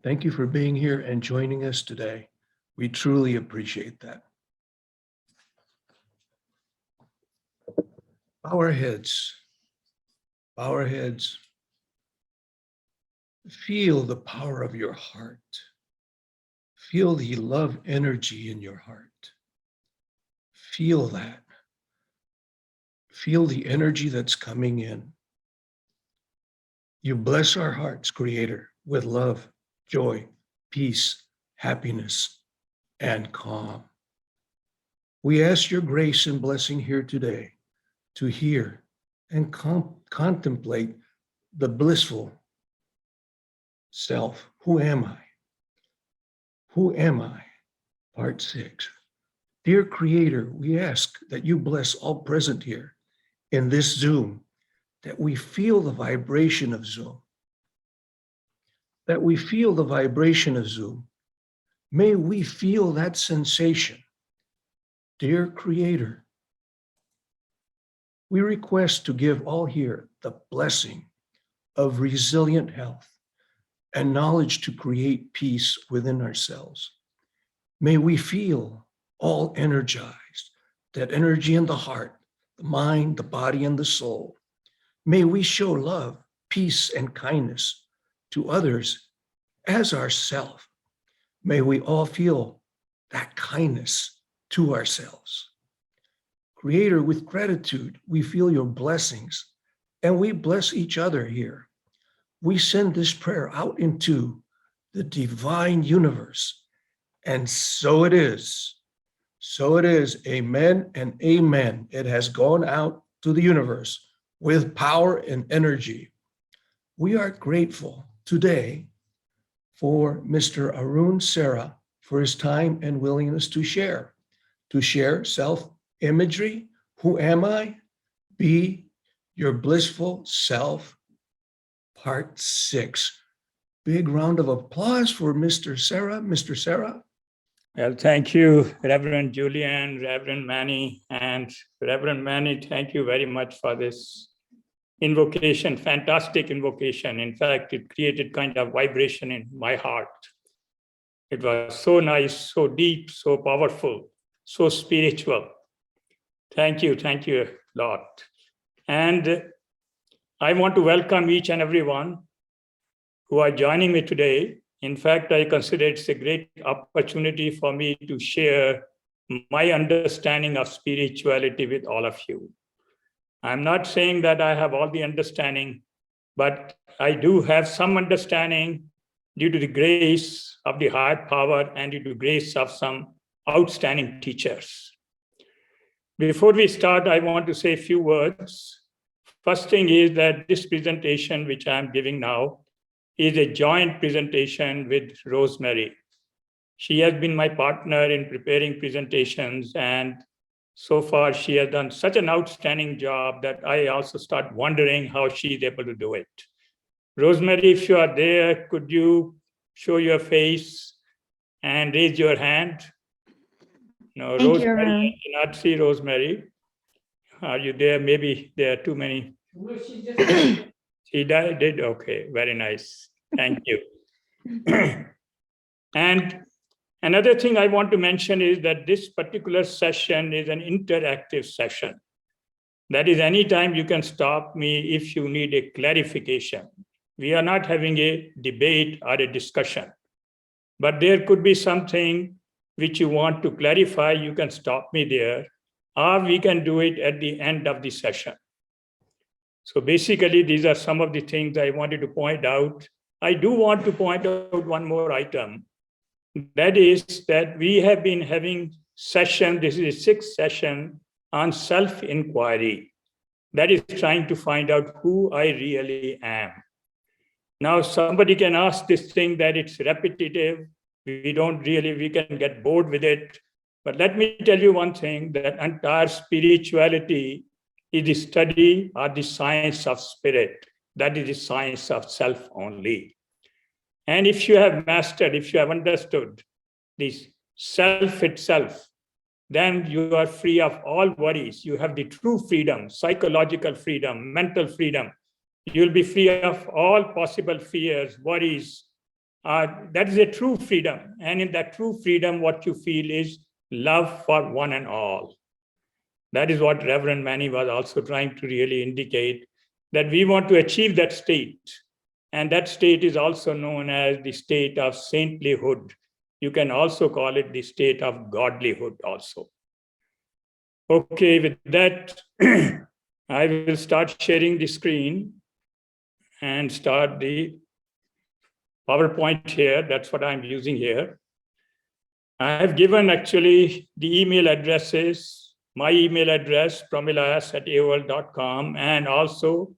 Thank you for being here and joining us today. We truly appreciate that. Bow our heads. Bow our heads. Feel the power of your heart. Feel the love energy in your heart. Feel that. Feel the energy that's coming in. You bless our hearts, Creator, with love, joy, peace, happiness, and calm. We ask your grace and blessing here today to hear and contemplate the blissful self. Who am I? Who am I? Part 6. Dear Creator, we ask that you bless all present here in this Zoom, that we feel the vibration of Zoom, that we feel the vibration of Zoom. May we feel that sensation. Dear Creator, we request to give all here the blessing of resilient health and knowledge to create peace within ourselves. May we feel all energized, that energy in the heart, the mind, the body, and the soul. May we show love, peace, and kindness to others as ourself. May we all feel that kindness to ourselves. Creator, with gratitude, we feel your blessings and we bless each other here. We send this prayer out into the divine universe. And so it is. So it is. Amen and amen. It has gone out to the universe with power and energy. We are grateful today for Mr. Arun Sara for his time and willingness to share self-imagery. Who am I? Be your blissful self, part 6. Big round of applause for Mr. Sara. Mr. Sara. Well, thank you, Reverend Julian, Reverend Manny, and Reverend Manny, thank you very much for this invocation, fantastic invocation. In fact, it created kind of vibration in my heart. It was so nice, so deep, so powerful, so spiritual. Thank you a lot. And I want to welcome each and everyone who are joining me today. In fact, I consider it's a great opportunity for me to share my understanding of spirituality with all of you. I'm not saying that I have all the understanding, but I do have some understanding due to the grace of the higher power and due to the grace of some outstanding teachers. Before we start, I want to say a few words. First thing is that this presentation, which I'm giving now, is a joint presentation with Rosemary. She has been my partner in preparing presentations, and so far she has done such an outstanding job that I also start wondering how she is able to do it. Rosemary, if you are there, could you show your face and raise your hand? No, Thank Rosemary, you, I cannot see Rosemary. Are you there? Maybe there are too many. She did? Okay, very nice. Thank you. And another thing I want to mention is that this particular session is an interactive session. That is, anytime you can stop me if you need a clarification. We are not having a debate or a discussion, but there could be something which you want to clarify, you can stop me there, or we can do it at the end of the session. So basically, these are some of the things I wanted to point out. I do want to point out one more item. That is that we have been having session, this is a 6th session on self-inquiry. That is trying to find out who I really am. Now, somebody can ask this thing that it's repetitive. We can get bored with it. But let me tell you one thing, that entire spirituality is the study or the science of spirit. That is the science of self only. And if you have mastered, if you have understood this self itself, then you are free of all worries. You have the true freedom, psychological freedom, mental freedom. You'll be free of all possible fears, worries, that is a true freedom. And in that true freedom, what you feel is love for one and all. That is what Reverend Manny was also trying to really indicate, that we want to achieve that state. And that state is also known as the state of saintlyhood. You can also call it the state of godlyhood also. Okay, with that, I will start sharing the screen and start the PowerPoint here. That's what I'm using here. I have given actually the email addresses, my email address, pramilas@aol.com, and also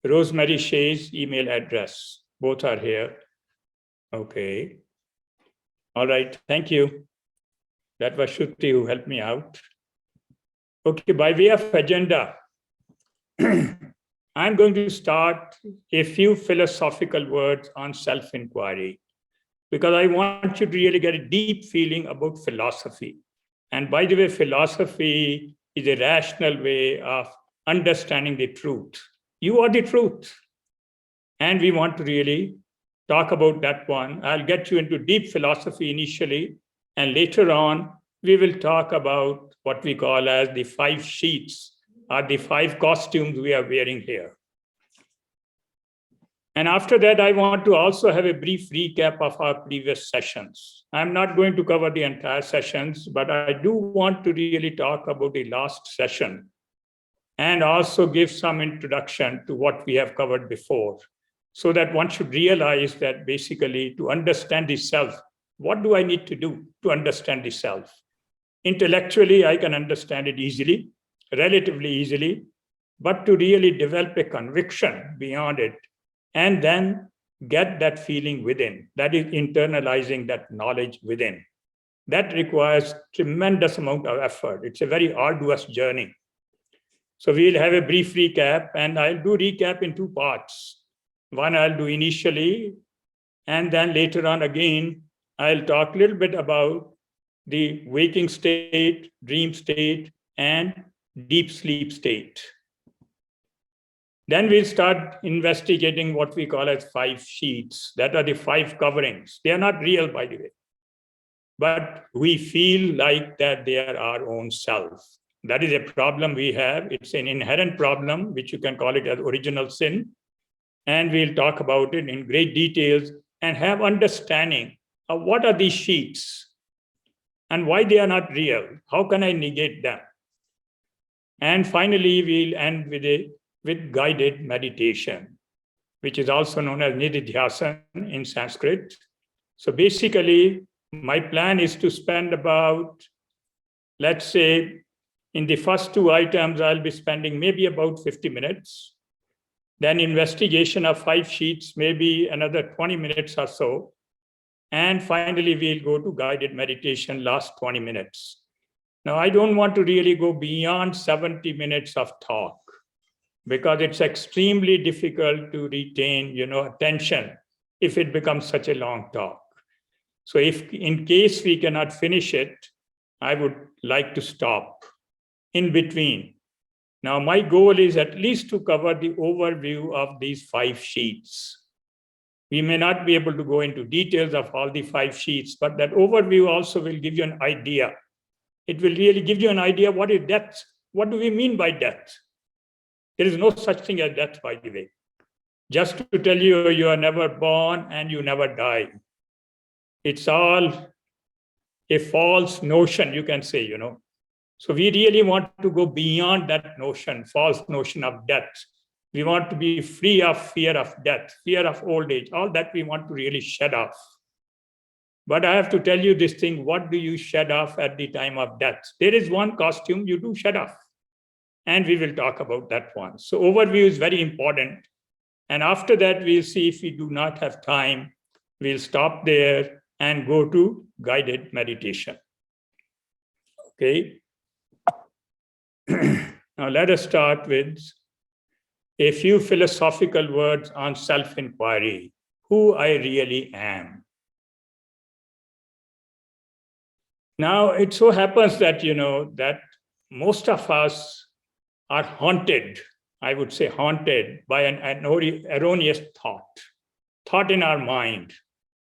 Rosemary Shea's email address. Both are here. Okay. All right, thank you. That was Shruti who helped me out. Okay, by way of agenda, I'm going to start a few philosophical words on self-inquiry, because I want you to really get a deep feeling about philosophy. And by the way, philosophy is a rational way of understanding the truth. You are the truth. And we want to really talk about that one. I'll get you into deep philosophy initially, and later on, we will talk about what we call as the 5 sheets, or the 5 costumes we are wearing here. And after that, I want to also have a brief recap of our previous sessions. I'm not going to cover the entire sessions, but I do want to really talk about the last session and also give some introduction to what we have covered before, so that one should realize that basically to understand the self, what do I need to do to understand the self? Intellectually, I can understand it easily, relatively easily, but to really develop a conviction beyond it, and then get that feeling within, that is internalizing that knowledge within. That requires tremendous amount of effort. It's a very arduous journey. So we'll have a brief recap, and I'll do recap in 2 parts. One I'll do initially, and then later on again, I'll talk a little bit about the waking state, dream state, and deep sleep state. Then we'll start investigating what we call as 5 sheets. That are the 5 coverings. They are not real, by the way, but we feel like that they are our own self. That is a problem we have. It's an inherent problem, which you can call it as original sin. And we'll talk about it in great details and have understanding of what are these sheets and why they are not real. How can I negate them? And finally, we'll end with guided meditation, which is also known as nididhyasana in Sanskrit. So basically, my plan is to spend about, let's say, in the first 2 items, I'll be spending maybe about 50 minutes. Then investigation of 5 sheets, maybe another 20 minutes or so. And finally, we'll go to guided meditation, last 20 minutes. Now, I don't want to really go beyond 70 minutes of talk, because it's extremely difficult to retain, attention if it becomes such a long talk. So if in case we cannot finish it, I would like to stop in between. Now, my goal is at least to cover the overview of these 5 sheets. We may not be able to go into details of all the 5 sheets, but that overview also will give you an idea. It will really give you an idea what is death. What do we mean by death? There is no such thing as death, by the way. Just to tell you, you are never born and you never die. It's all a false notion, you can say, So we really want to go beyond that notion, false notion of death. We want to be free of fear of death, fear of old age, all that we want to really shed off. But I have to tell you this thing, what do you shed off at the time of death? There is one costume you do shed off. And we will talk about that one. So overview is very important. And after that, we'll see if we do not have time, we'll stop there and go to guided meditation. Okay. Now let us start with a few philosophical words on self-inquiry, who I really am. Now, it so happens that, that most of us are haunted, I would say haunted by an erroneous thought in our mind.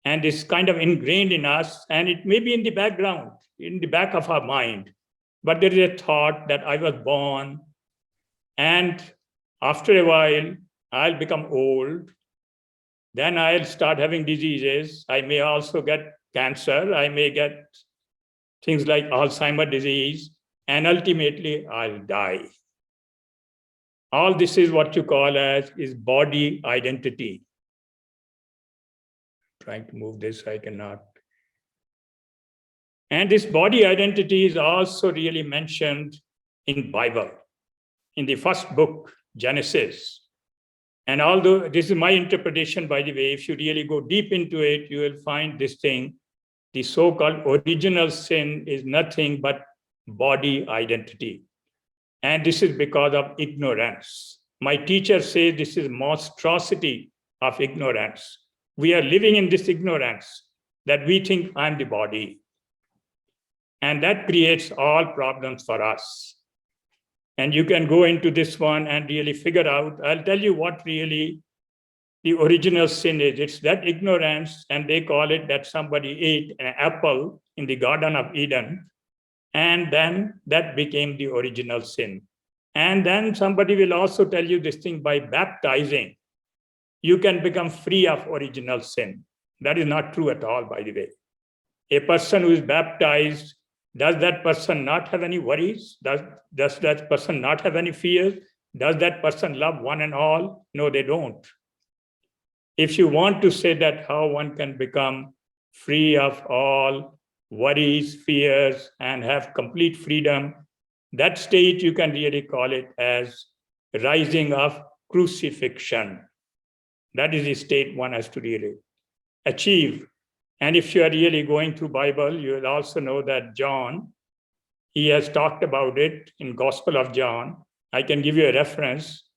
And it's kind of ingrained in us, and it may be in the background, in the back of our mind. But there is a thought that I was born, and after a while, I'll become old. Then I'll start having diseases. I may also get cancer. I may get things like Alzheimer's disease, and ultimately I'll die. All this is what you call as is body identity. Trying to move this, I cannot. And this body identity is also really mentioned in Bible, in the first book, Genesis. And although this is my interpretation, by the way, if you really go deep into it, you will find this thing. The so-called original sin is nothing but body identity. And this is because of ignorance. My teacher says this is monstrosity of ignorance. We are living in this ignorance that we think I'm the body. And that creates all problems for us. And you can go into this one and really figure out, I'll tell you what really the original sin is. It's that ignorance, and they call it that somebody ate an apple in the Garden of Eden, and then that became the original sin. And then somebody will also tell you this thing: by baptizing, you can become free of original sin. That is not true at all, by the way. A person who is baptized, does that person not have any worries? Does that person not have any fears? Does that person love one and all? No, they don't. If you want to say that how one can become free of all worries, fears, and have complete freedom, that state you can really call it as rising of crucifixion. That is the state one has to really achieve. And if you are really going through Bible, you will also know that John, he has talked about it in Gospel of John. I can give you a reference.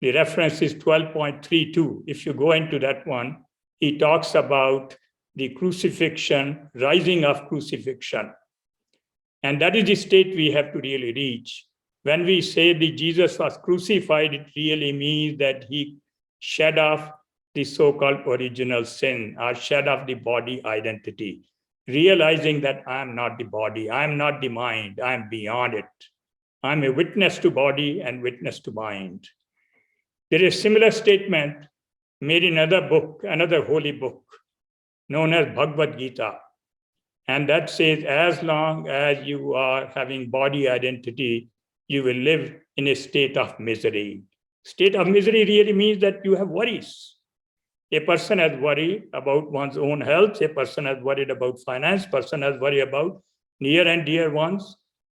The reference is 12.32. If you go into that one, he talks about the crucifixion, rising of crucifixion. And that is the state we have to really reach. When we say that Jesus was crucified, it really means that he shed off the so-called original sin, or shed off the body identity, realizing that I'm not the body, I'm not the mind, I'm beyond it. I'm a witness to body and witness to mind. There is a similar statement made in another book, another holy book, known as Bhagavad Gita. And that says, as long as you are having body identity, you will live in a state of misery. State of misery really means that you have worries. A person has worry about one's own health. A person has worried about finance. Person has worry about near and dear ones.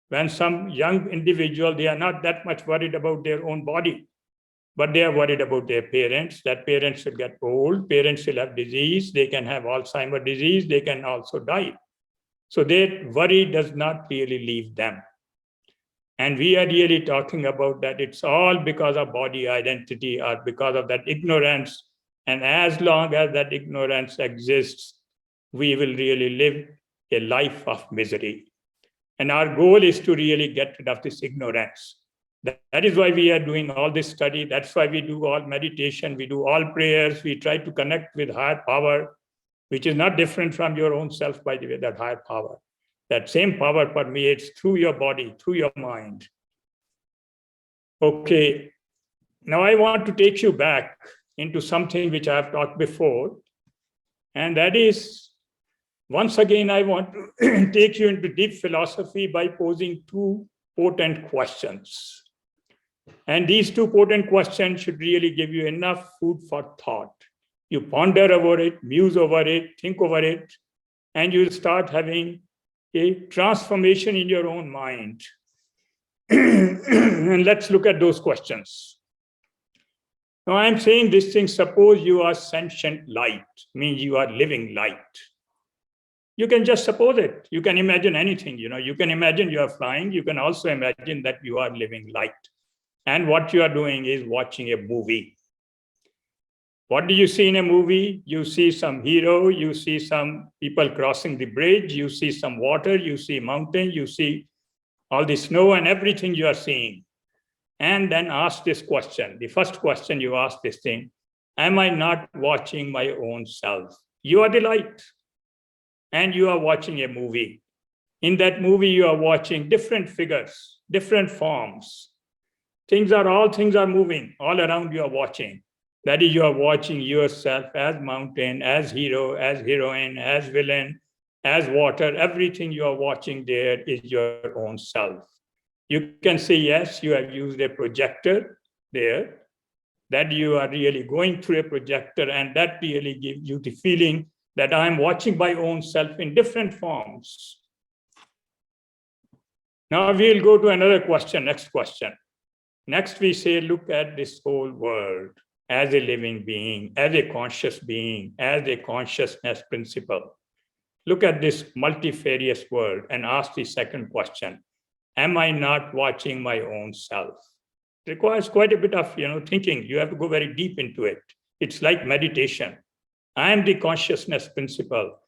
When some young individual, they are not that much worried about their own body, but they are worried about their parents, that parents will get old, parents will have disease, they can have Alzheimer's disease, they can also die. So their worry does not really leave them. And we are really talking about that it's all because of body identity or because of that ignorance. And as long as that ignorance exists, we will really live a life of misery. And our goal is to really get rid of this ignorance. That is why we are doing all this study. That's why we do all meditation. We do all prayers. We try to connect with higher power, which is not different from your own self, by the way, that higher power. That same power permeates through your body, through your mind. Okay, now I want to take you back into something which I have talked before. And that is, once again, I want to take you into deep philosophy by posing two potent questions. And these two potent questions should really give you enough food for thought. You ponder over it, muse over it, think over it, and you'll start having a transformation in your own mind. And let's look at those questions. Now I'm saying this thing, suppose you are sentient light, means you are living light. You can just suppose it. You can imagine anything, you can imagine you are flying. You can also imagine that you are living light. And what you are doing is watching a movie. What do you see in a movie? You see some hero, you see some people crossing the bridge, you see some water, you see mountain, you see all the snow and everything you are seeing. And then ask this question. The first question you ask this thing, am I not watching my own self? You are the light. And you are watching a movie. In that movie, you are watching different figures, different forms. Things are moving all around. You are watching. That is, you are watching yourself as mountain, as hero, as heroine, as villain, as water. Everything you are watching there is your own self. You can say, yes, you have used a projector there, that you are really going through a projector, and that really gives you the feeling that I'm watching my own self in different forms. Now we'll go to another question, next question. Next we say, look at this whole world as a living being, as a conscious being, as a consciousness principle. Look at this multifarious world and ask the second question. Am I not watching my own self? It requires quite a bit of thinking. You have to go very deep into it. It's like meditation. I am the consciousness principle.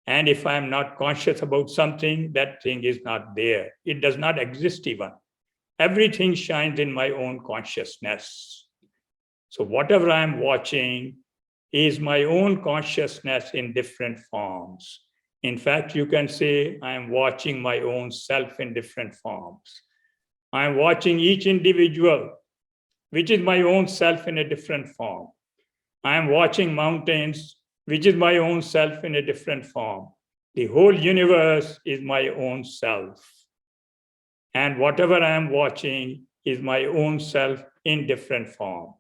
And if I am not conscious about something, that thing is not there. It does not exist even. Everything shines in my own consciousness. So whatever I am watching is my own consciousness in different forms. In fact, you can say I am watching my own self in different forms. I am watching each individual, which is my own self in a different form. I am watching mountains, which is my own self in a different form. The whole universe is my own self. And whatever I am watching is my own self in different form.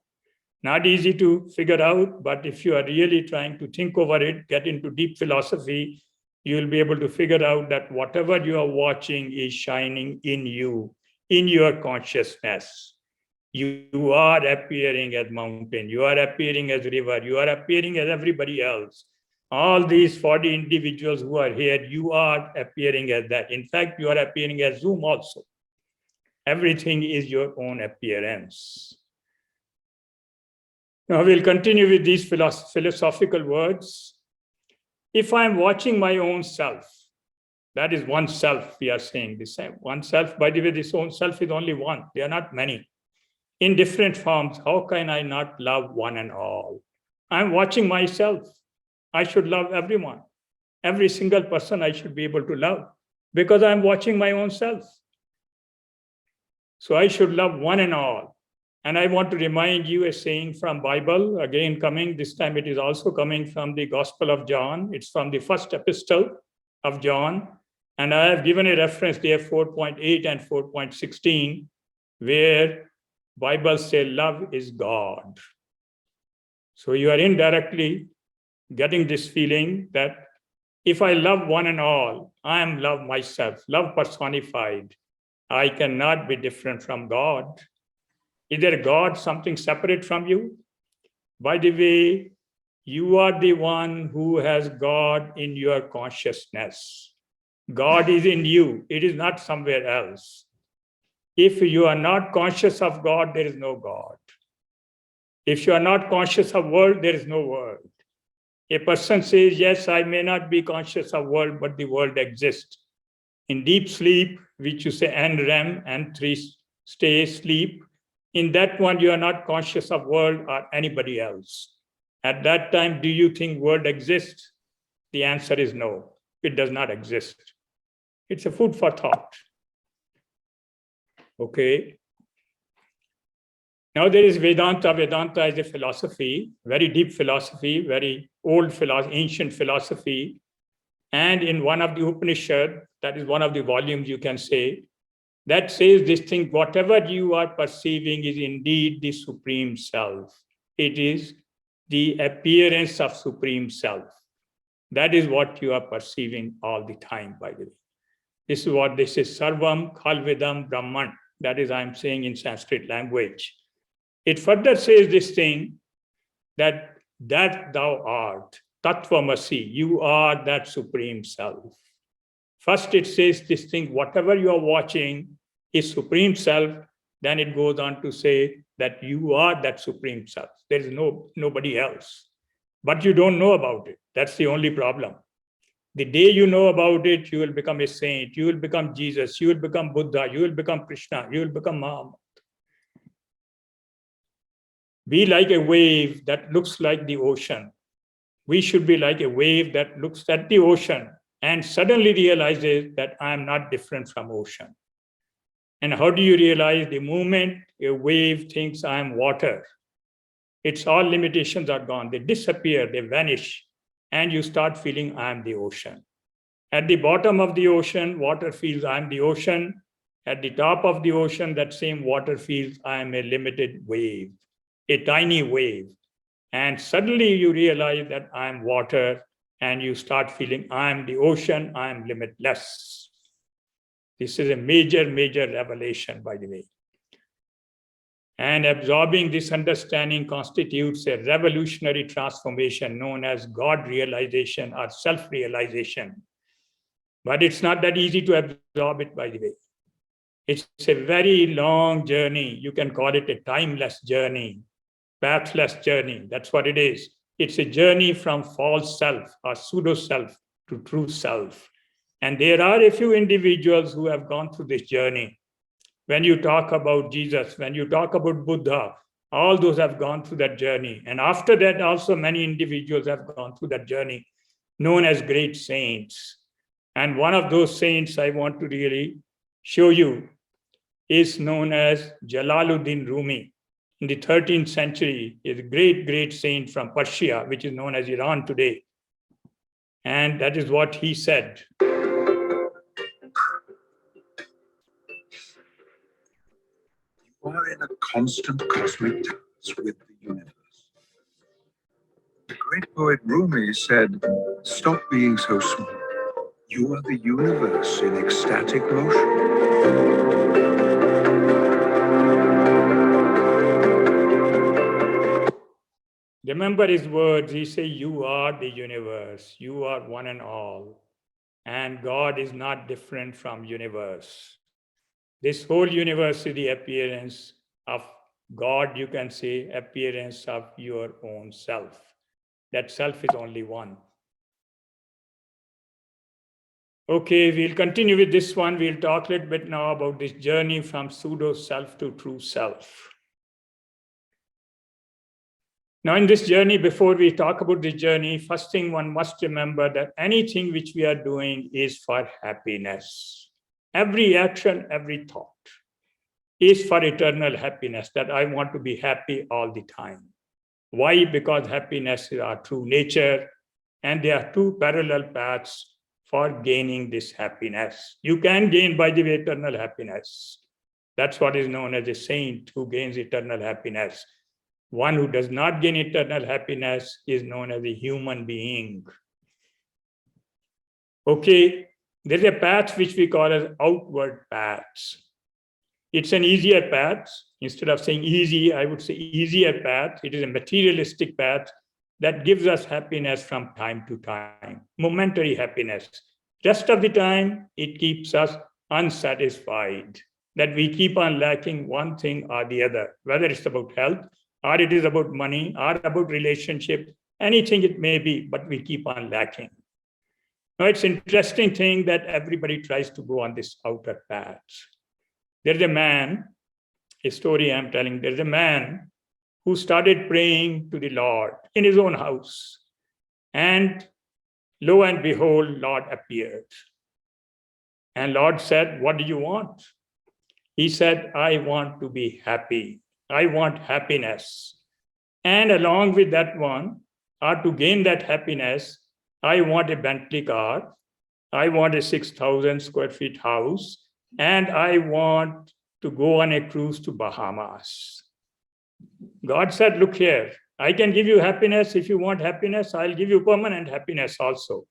Not easy to figure out, but if you are really trying to think over it, get into deep philosophy, you will be able to figure out that whatever you are watching is shining in you, in your consciousness. You are appearing as mountain, you are appearing as river, you are appearing as everybody else. All these 40 individuals who are here, you are appearing as that. In fact, you are appearing as Zoom also. Everything is your own appearance. Now we'll continue with these philosophical words. If I'm watching my own self, that is one self we are saying, this one self. By the way, this own self is only one. They are not many. In different forms, how can I not love one and all? I'm watching myself. I should love everyone. Every single person I should be able to love because I'm watching my own self. So I should love one and all. And I want to remind you a saying from Bible, again coming, this time it is also coming from the Gospel of John. It's from the first epistle of John. And I have given a reference there, 4.8 and 4.16, where Bible says love is God. So you are indirectly getting this feeling that if I love one and all, I am love myself, love personified. I cannot be different from God. Is there God something separate from you? By the way, you are the one who has God in your consciousness. God is in you. It is not somewhere else. If you are not conscious of God, there is no God. If you are not conscious of world, there is no world. A person says, yes, I may not be conscious of world, but the world exists. In deep sleep, which you say NREM, N3 stay sleep, in that one, you are not conscious of world or anybody else. At that time, do you think world exists? The answer is no, it does not exist. It's a food for thought. Okay. Now there is Vedanta. Vedanta is a philosophy, very deep philosophy, very old philosophy, ancient philosophy. And in one of the Upanishad, that is one of the volumes you can say, that says this thing, whatever you are perceiving is indeed the Supreme Self. It is the appearance of Supreme Self. That is what you are perceiving all the time, by the way. This is what this is, Sarvam Khalvidam Brahman. That is, I'm saying in Sanskrit language. It further says this thing, that thou art, Tattvamasi, you are that Supreme Self. First it says this thing, whatever you are watching is Supreme Self. Then it goes on to say that you are that Supreme Self. There is nobody else. But you don't know about it. That's the only problem. The day you know about it, you will become a saint, you will become Jesus, you will become Buddha, you will become Krishna, you will become Muhammad. Be like a wave that looks like the ocean. We should be like a wave that looks at the ocean and suddenly realizes that I am not different from ocean. And how do you realize? The moment a wave thinks I am water, its all limitations are gone. They disappear, they vanish, and you start feeling I am the ocean. At the bottom of the ocean, water feels I am the ocean. At the top of the ocean, that same water feels I am a limited wave, a tiny wave. And suddenly you realize that I am water, and you start feeling I am the ocean, I am limitless. This is a major, major revelation, by the way. And absorbing this understanding constitutes a revolutionary transformation known as God realization or self-realization. But it's not that easy to absorb it, by the way. It's a very long journey. You can call it a timeless journey, pathless journey. That's what it is. It's a journey from false self or pseudo self to true self. And there are a few individuals who have gone through this journey. When you talk about Jesus, when you talk about Buddha, all those have gone through that journey. And after that, also many individuals have gone through that journey, known as great saints. And one of those saints I want to really show you is known as Jalaluddin Rumi. In the 13th century, is a great, great saint from Persia, which is known as Iran today. And that is what he said. You are in a constant cosmic dance with the universe. The great poet Rumi said, "Stop being so small. You are the universe in ecstatic motion." Remember his words. He said, you are the universe. You are one and all. And God is not different from universe. This whole universe is the appearance of God, you can say, appearance of your own self. That self is only one. Okay, we'll continue with this one. We'll talk a little bit now about this journey from pseudo self to true self. Now, in this journey, before we talk about this journey, first thing one must remember that anything which we are doing is for happiness. Every action, every thought is for eternal happiness, that I want to be happy all the time. Why? Because happiness is our true nature, and there are two parallel paths for gaining this happiness. You can gain, by the way, eternal happiness. That's what is known as a saint who gains eternal happiness. One who does not gain eternal happiness is known as a human being. Okay, there's a path which we call as outward paths. It's an easier path. Instead of saying easy, I would say easier path. It is a materialistic path that gives us happiness from time to time, momentary happiness. Rest of the time, it keeps us unsatisfied, that we keep on lacking one thing or the other, whether it's about health, or it is about money, or about relationship, anything it may be, but we keep on lacking. Now, it's an interesting thing that everybody tries to go on this outer path. There's a man, a story I'm telling, there's a man who started praying to the Lord in his own house. And lo and behold, Lord appeared. And Lord said, what do you want? He said, I want to be happy. I want happiness. And along with that one, or to gain that happiness, I want a Bentley car. I want a 6,000 square feet house. And I want to go on a cruise to Bahamas. God said, look here, I can give you happiness. If you want happiness, I'll give you permanent happiness also,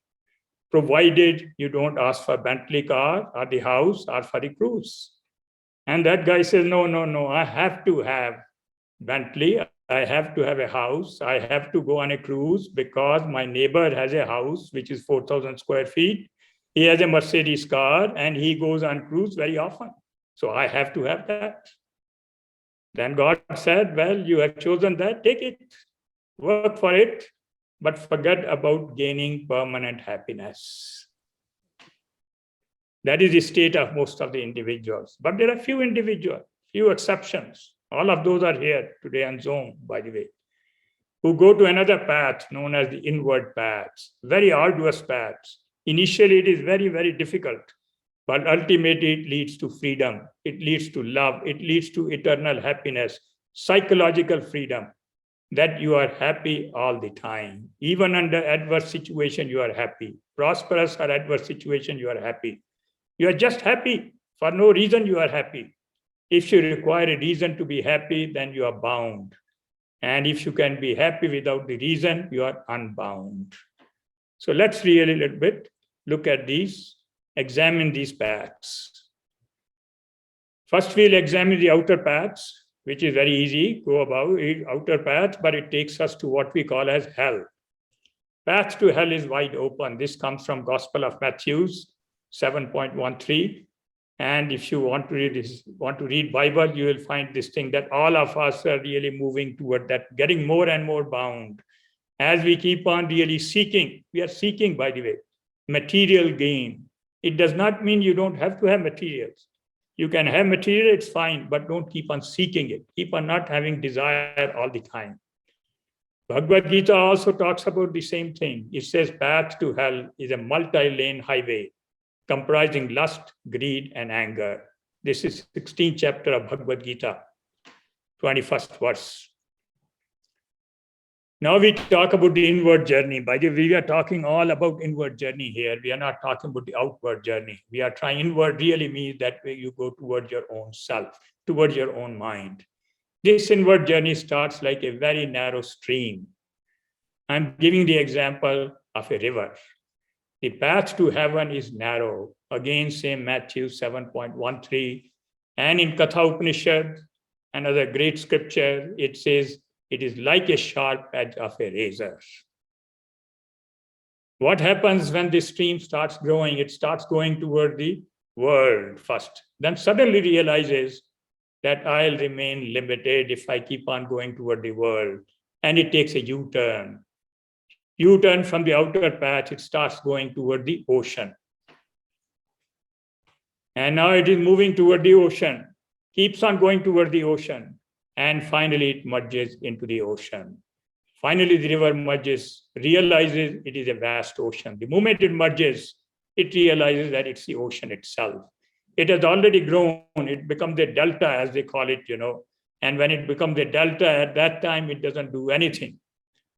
provided you don't ask for Bentley car or the house or for the cruise. And that guy says, no, I have to have Bentley. I have to have a house. I have to go on a cruise because my neighbor has a house, which is 4,000 square feet. He has a Mercedes car and he goes on cruise very often. So I have to have that. Then God said, well, you have chosen that, take it, work for it, but forget about gaining permanent happiness. That is the state of most of the individuals. But there are few individuals, few exceptions. All of those are here today on Zoom, by the way. who go to another path known as the inward paths, very arduous paths. Initially, it is very, very difficult, but ultimately it leads to freedom. It leads to love. It leads to eternal happiness, psychological freedom, that you are happy all the time. Even under adverse situation, you are happy. Prosperous or adverse situation, you are happy. You are just happy. For no reason, you are happy. If you require a reason to be happy, then you are bound. And if you can be happy without the reason, you are unbound. So let's really a little bit look at these, examine these paths. First, we'll examine the outer paths, which is very easy, go about outer path, but it takes us to what we call as hell. Path to hell is wide open. This comes from Gospel of Matthew 7.13. And if you want to read this, want to read Bible, you will find this thing that all of us are really moving toward that, getting more and more bound. As we keep on really seeking, we are seeking, by the way, material gain. It does not mean you don't have to have materials. You can have material, it's fine, but don't keep on seeking it. Keep on not having desire all the time. Bhagavad Gita also talks about the same thing. It says path to hell is a multi-lane highway comprising lust, greed, and anger. This is 16th chapter of Bhagavad Gita, 21st verse. Now we talk about the inward journey. By the way, we are talking all about inward journey here. We are not talking about the outward journey. We are trying inward really means that way you go towards your own self, towards your own mind. This inward journey starts like a very narrow stream. I'm giving the example of a river. The path to heaven is narrow. Again, same Matthew 7.13. And in Katha Upanishad, another great scripture, it says, it is like a sharp edge of a razor. What happens when the stream starts growing? It starts going toward the world first. Then suddenly realizes that I'll remain limited if I keep on going toward the world. And it takes a U-turn. U-turn from the outer path, it starts going toward the ocean. And now it is moving toward the ocean, keeps on going toward the ocean, and finally it merges into the ocean. Finally, the river merges, realizes it is a vast ocean. The moment it merges, it realizes that it's the ocean itself. It has already grown, it becomes a delta, as they call it, and when it becomes a delta, at that time, it doesn't do anything.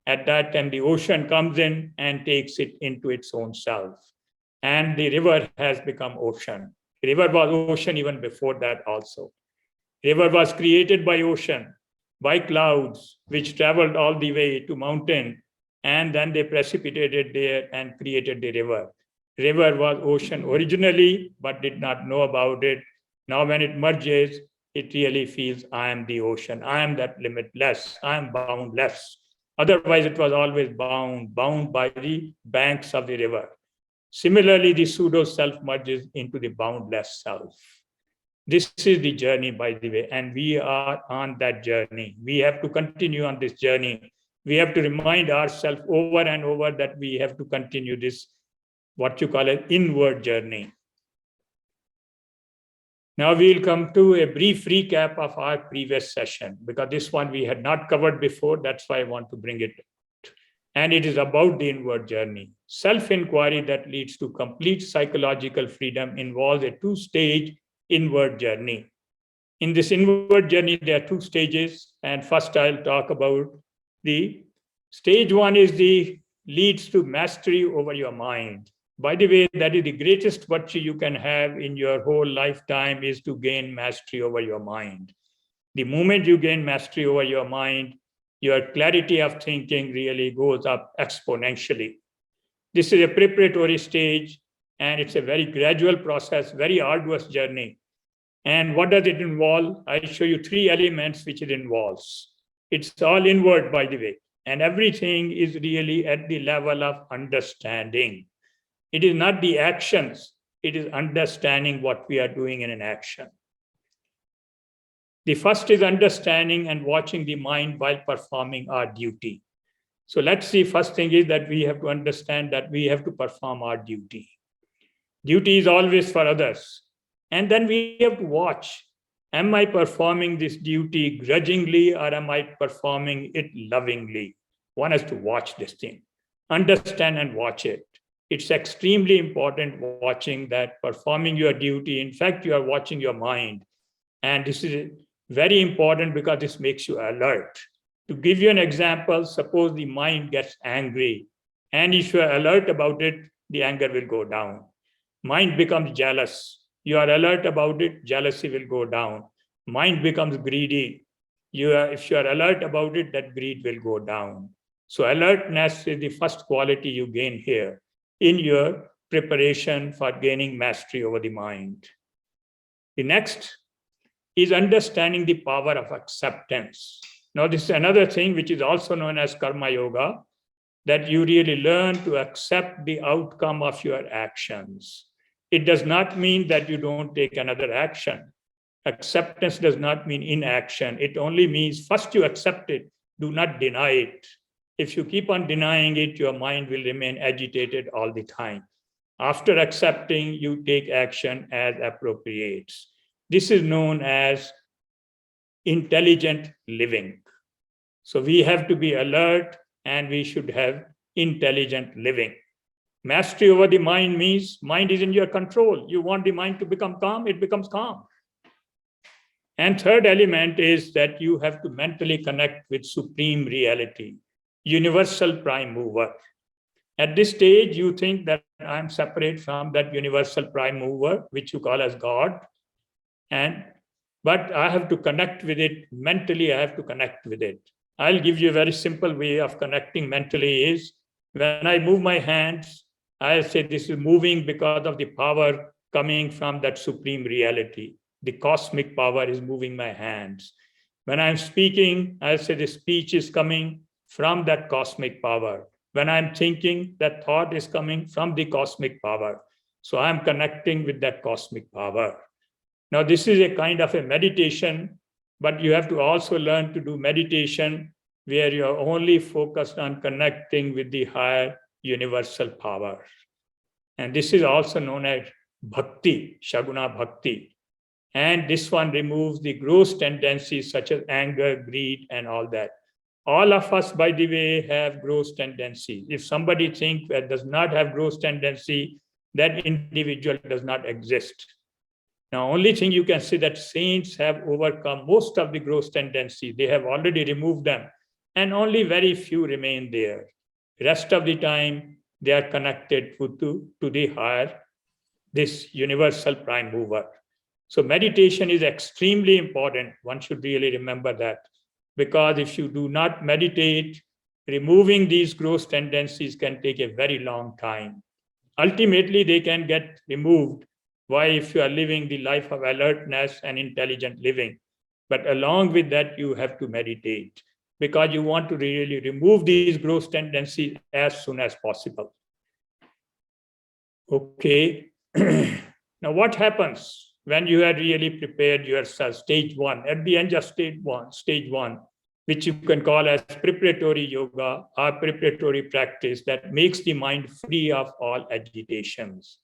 At that time, the ocean comes in and takes it into its own self. And the river has become ocean. The river was ocean even before that also. River was created by ocean, by clouds, which traveled all the way to mountain, and then they precipitated there and created the river. River was ocean originally, but did not know about it. Now when it merges, it really feels, I am the ocean. I am that limitless. I am boundless. Otherwise, it was always bound by the banks of the river. Similarly, the pseudo-self merges into the boundless self. This is the journey, by the way, and we are on that journey. We have to continue on this journey. We have to remind ourselves over and over that we have to continue this, what you call an inward journey. Now we'll come to a brief recap of our previous session, because this one we had not covered before. That's why I want to bring it. And it is about the inward journey. Self-inquiry that leads to complete psychological freedom involves a two-stage inward journey. In this inward journey, there are two stages. And first I'll talk about the stage one is the leads to mastery over your mind. By the way, that is the greatest virtue you can have in your whole lifetime is to gain mastery over your mind. The moment you gain mastery over your mind, your clarity of thinking really goes up exponentially. This is a preparatory stage, and it's a very gradual process, very arduous journey. And what does it involve? I'll show you three elements which it involves. It's all inward, by the way, and everything is really at the level of understanding. It is not the actions, it is understanding what we are doing in an action. The first is understanding and watching the mind while performing our duty. So let's see, first thing is that we have to understand that we have to perform our duty. Duty is always for others. And then we have to watch, am I performing this duty grudgingly or am I performing it lovingly? one has to watch this thing, understand and watch it. It's extremely important watching that, performing your duty. In fact, you are watching your mind. And this is very important because this makes you alert. To give you an example, suppose the mind gets angry, and if you are alert about it, the anger will go down. Mind becomes jealous. You are alert about it, jealousy will go down. Mind becomes greedy. If you are alert about it, that greed will go down. So alertness is the first quality you gain here in your preparation for gaining mastery over the mind. The next is understanding the power of acceptance. Now, this is another thing which is also known as karma yoga, that you really learn to accept the outcome of your actions. It does not mean that you don't take another action. Acceptance does not mean inaction. It only means first you accept it, do not deny it. If you keep on denying it, your mind will remain agitated all the time. After accepting, you take action as appropriate. This is known as intelligent living. So we have to be alert and we should have intelligent living. Mastery over the mind means mind is in your control. You want the mind to become calm, it becomes calm. And third element is that you have to mentally connect with supreme reality, universal prime mover. At this stage, you think that I'm separate from that universal prime mover, which you call as God. But I have to connect with it mentally. I have to connect with it. I'll give you a very simple way of connecting mentally is when I move my hands, I'll say this is moving because of the power coming from that supreme reality. The cosmic power is moving my hands. When I'm speaking, I'll say the speech is coming from that cosmic power. When I'm thinking, that thought is coming from the cosmic power. So I'm connecting with that cosmic power. Now, this is a kind of a meditation, but you have to also learn to do meditation where you're only focused on connecting with the higher universal power. And this is also known as bhakti, shaguna bhakti. And this one removes the gross tendencies such as anger, greed, and all that. All of us, by the way, have gross tendencies. If somebody thinks that does not have gross tendency, that individual does not exist. Now, only thing you can say that saints have overcome most of the gross tendencies. They have already removed them, and only very few remain there. Rest of the time, they are connected to the higher, this universal prime mover. So meditation is extremely important. One should really remember that. Because if you do not meditate, removing these gross tendencies can take a very long time. Ultimately, they can get removed. Why? If you are living the life of alertness and intelligent living. But along with that, you have to meditate because you want to really remove these gross tendencies as soon as possible. Okay. Now, what happens when you have really prepared yourself? Stage one, at the end of stage one, which you can call as preparatory yoga or preparatory practice that makes the mind free of all agitations.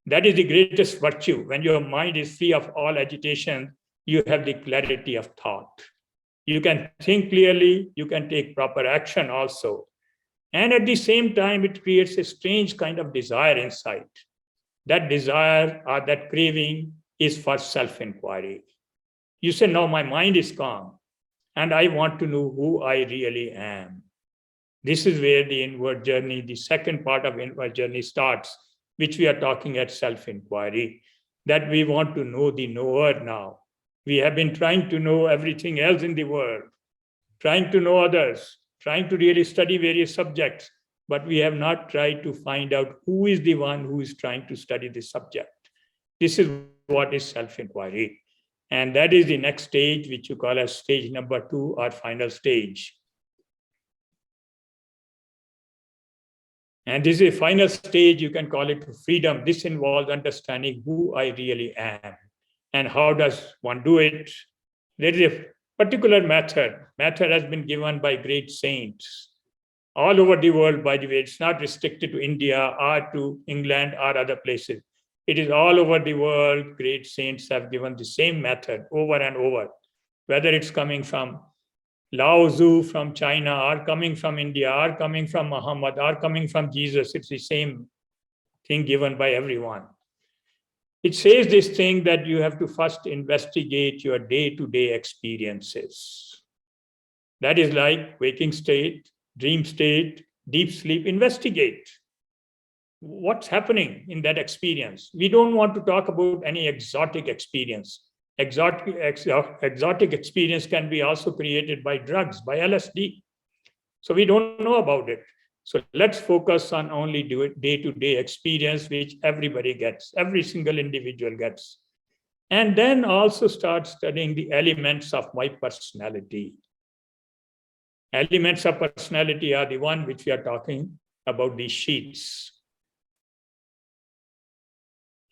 That is the greatest virtue. When your mind is free of all agitation, you have the clarity of thought. You can think clearly, you can take proper action also. And at the same time, it creates a strange kind of desire inside. That desire or that craving is for self-inquiry. You say, no, my mind is calm, and I want to know who I really am. This is where the inward journey, the second part of inward journey starts, which we are talking at self-inquiry, that we want to know the knower now. We have been trying to know everything else in the world, trying to know others, trying to really study various subjects, but we have not tried to find out who is the one who is trying to study this subject. This is what is self-inquiry. And that is the next stage, which you call as stage number 2 or final stage. And this is a final stage, you can call it freedom. This involves understanding who I really am. And how does one do it? There is a particular method. Method has been given by great saints all over the world, by the way. It's not restricted to India or to England or other places. It is all over the world. Great saints have given the same method over and over, whether it's coming from Lao Tzu from China, or coming from India, or coming from Muhammad, or coming from Jesus. It's the same thing given by everyone. It says this thing that you have to first investigate your day-to-day experiences. That is like waking state, dream state, deep sleep. Investigate what's happening in that experience. We don't want to talk about any exotic experience. Exotic experience can be also created by drugs, by LSD. So we don't know about it. So let's focus on only day-to-day experience, which everybody gets, every single individual gets. And then also start studying the elements of my personality. Elements of personality are the one which we are talking about, these sheets.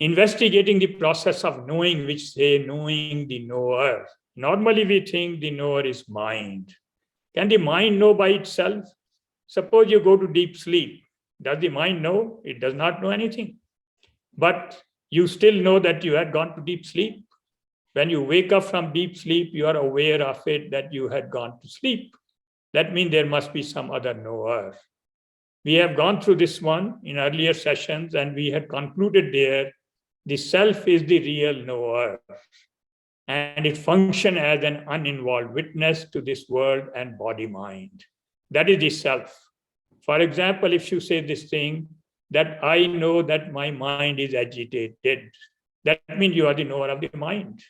Investigating the process of knowing, which say knowing the knower. Normally we think the knower is mind. Can the mind know by itself? Suppose you go to deep sleep. Does the mind know? It does not know anything. But you still know that you had gone to deep sleep. When you wake up from deep sleep, you are aware of it that you had gone to sleep. That means there must be some other knower. We have gone through this one in earlier sessions, and we had concluded there, the self is the real knower. And it functions as an uninvolved witness to this world and body-mind. That is the self. For example, if you say this thing, that I know that my mind is agitated, that means you are the knower of the mind.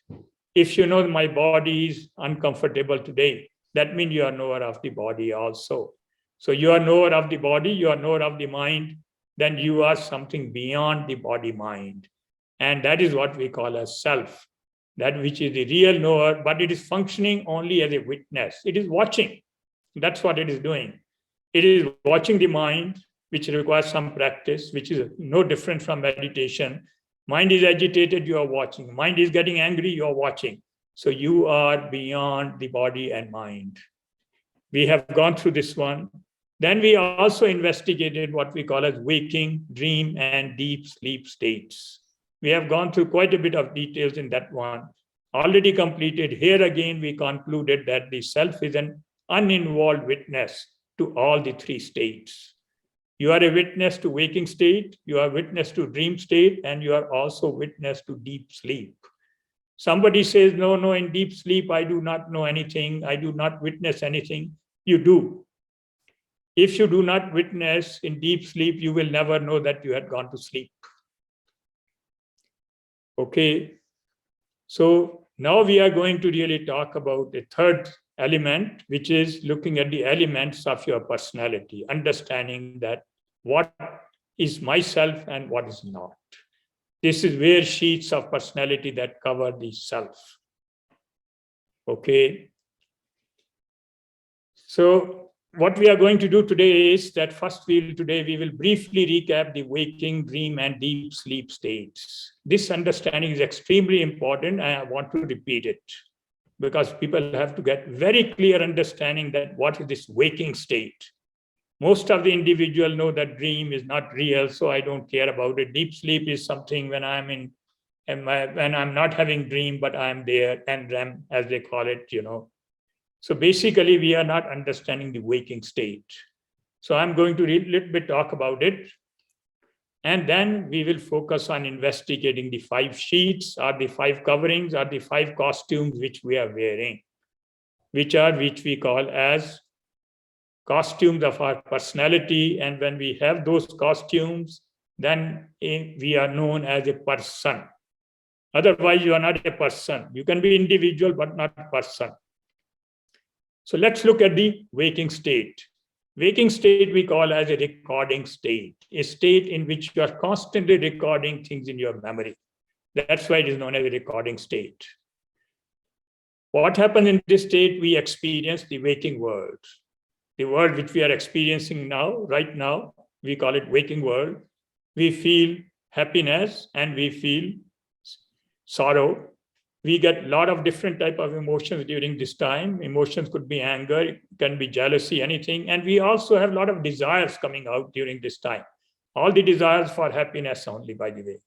If you know my body is uncomfortable today, that means you are knower of the body also. So you are knower of the body, you are knower of the mind, then you are something beyond the body-mind. And that is what we call as self, that which is the real knower, but it is functioning only as a witness. It is watching. That's what it is doing. It is watching the mind, which requires some practice, which is no different from meditation. Mind is agitated, you are watching. Mind is getting angry, you are watching. So you are beyond the body and mind. We have gone through this one. Then we also investigated what we call as waking, dream, and deep sleep states. We have gone through quite a bit of details in that one. Already completed. Here again, we concluded that the self is an uninvolved witness to all the three states. You are a witness to waking state, you are witness to dream state, and you are also witness to deep sleep. Somebody says, no, in deep sleep, I do not know anything, I do not witness anything. You do. If you do not witness in deep sleep, you will never know that you had gone to sleep. Okay, so now we are going to really talk about the third element, which is looking at the elements of your personality, understanding that what is myself and what is not. This is where sheets of personality that cover the self. Okay. So what we are going to do today is that first we will briefly recap the waking, dream, and deep sleep states. This understanding is extremely important, and I want to repeat it because people have to get very clear understanding that what is this waking state. Most of the individual know that dream is not real, so I don't care about it. Deep sleep is something when I'm not having dream, but I'm there, and REM, as they call it, So basically, we are not understanding the waking state. So I'm going to little bit talk about it. And then we will focus on investigating the 5 sheets or the 5 coverings or the 5 costumes which we are wearing, which we call as costumes of our personality. And when we have those costumes, then we are known as a person. Otherwise, you are not a person. You can be individual, but not a person. So let's look at the waking state. Waking state we call as a recording state, a state in which you are constantly recording things in your memory. That's why it is known as a recording state. What happens in this state? We experience the waking world. The world which we are experiencing now, right now, we call it waking world. We feel happiness and we feel sorrow. We get a lot of different type of emotions during this time. Emotions could be anger, it can be jealousy, anything. And we also have a lot of desires coming out during this time. All the desires for happiness only, by the way.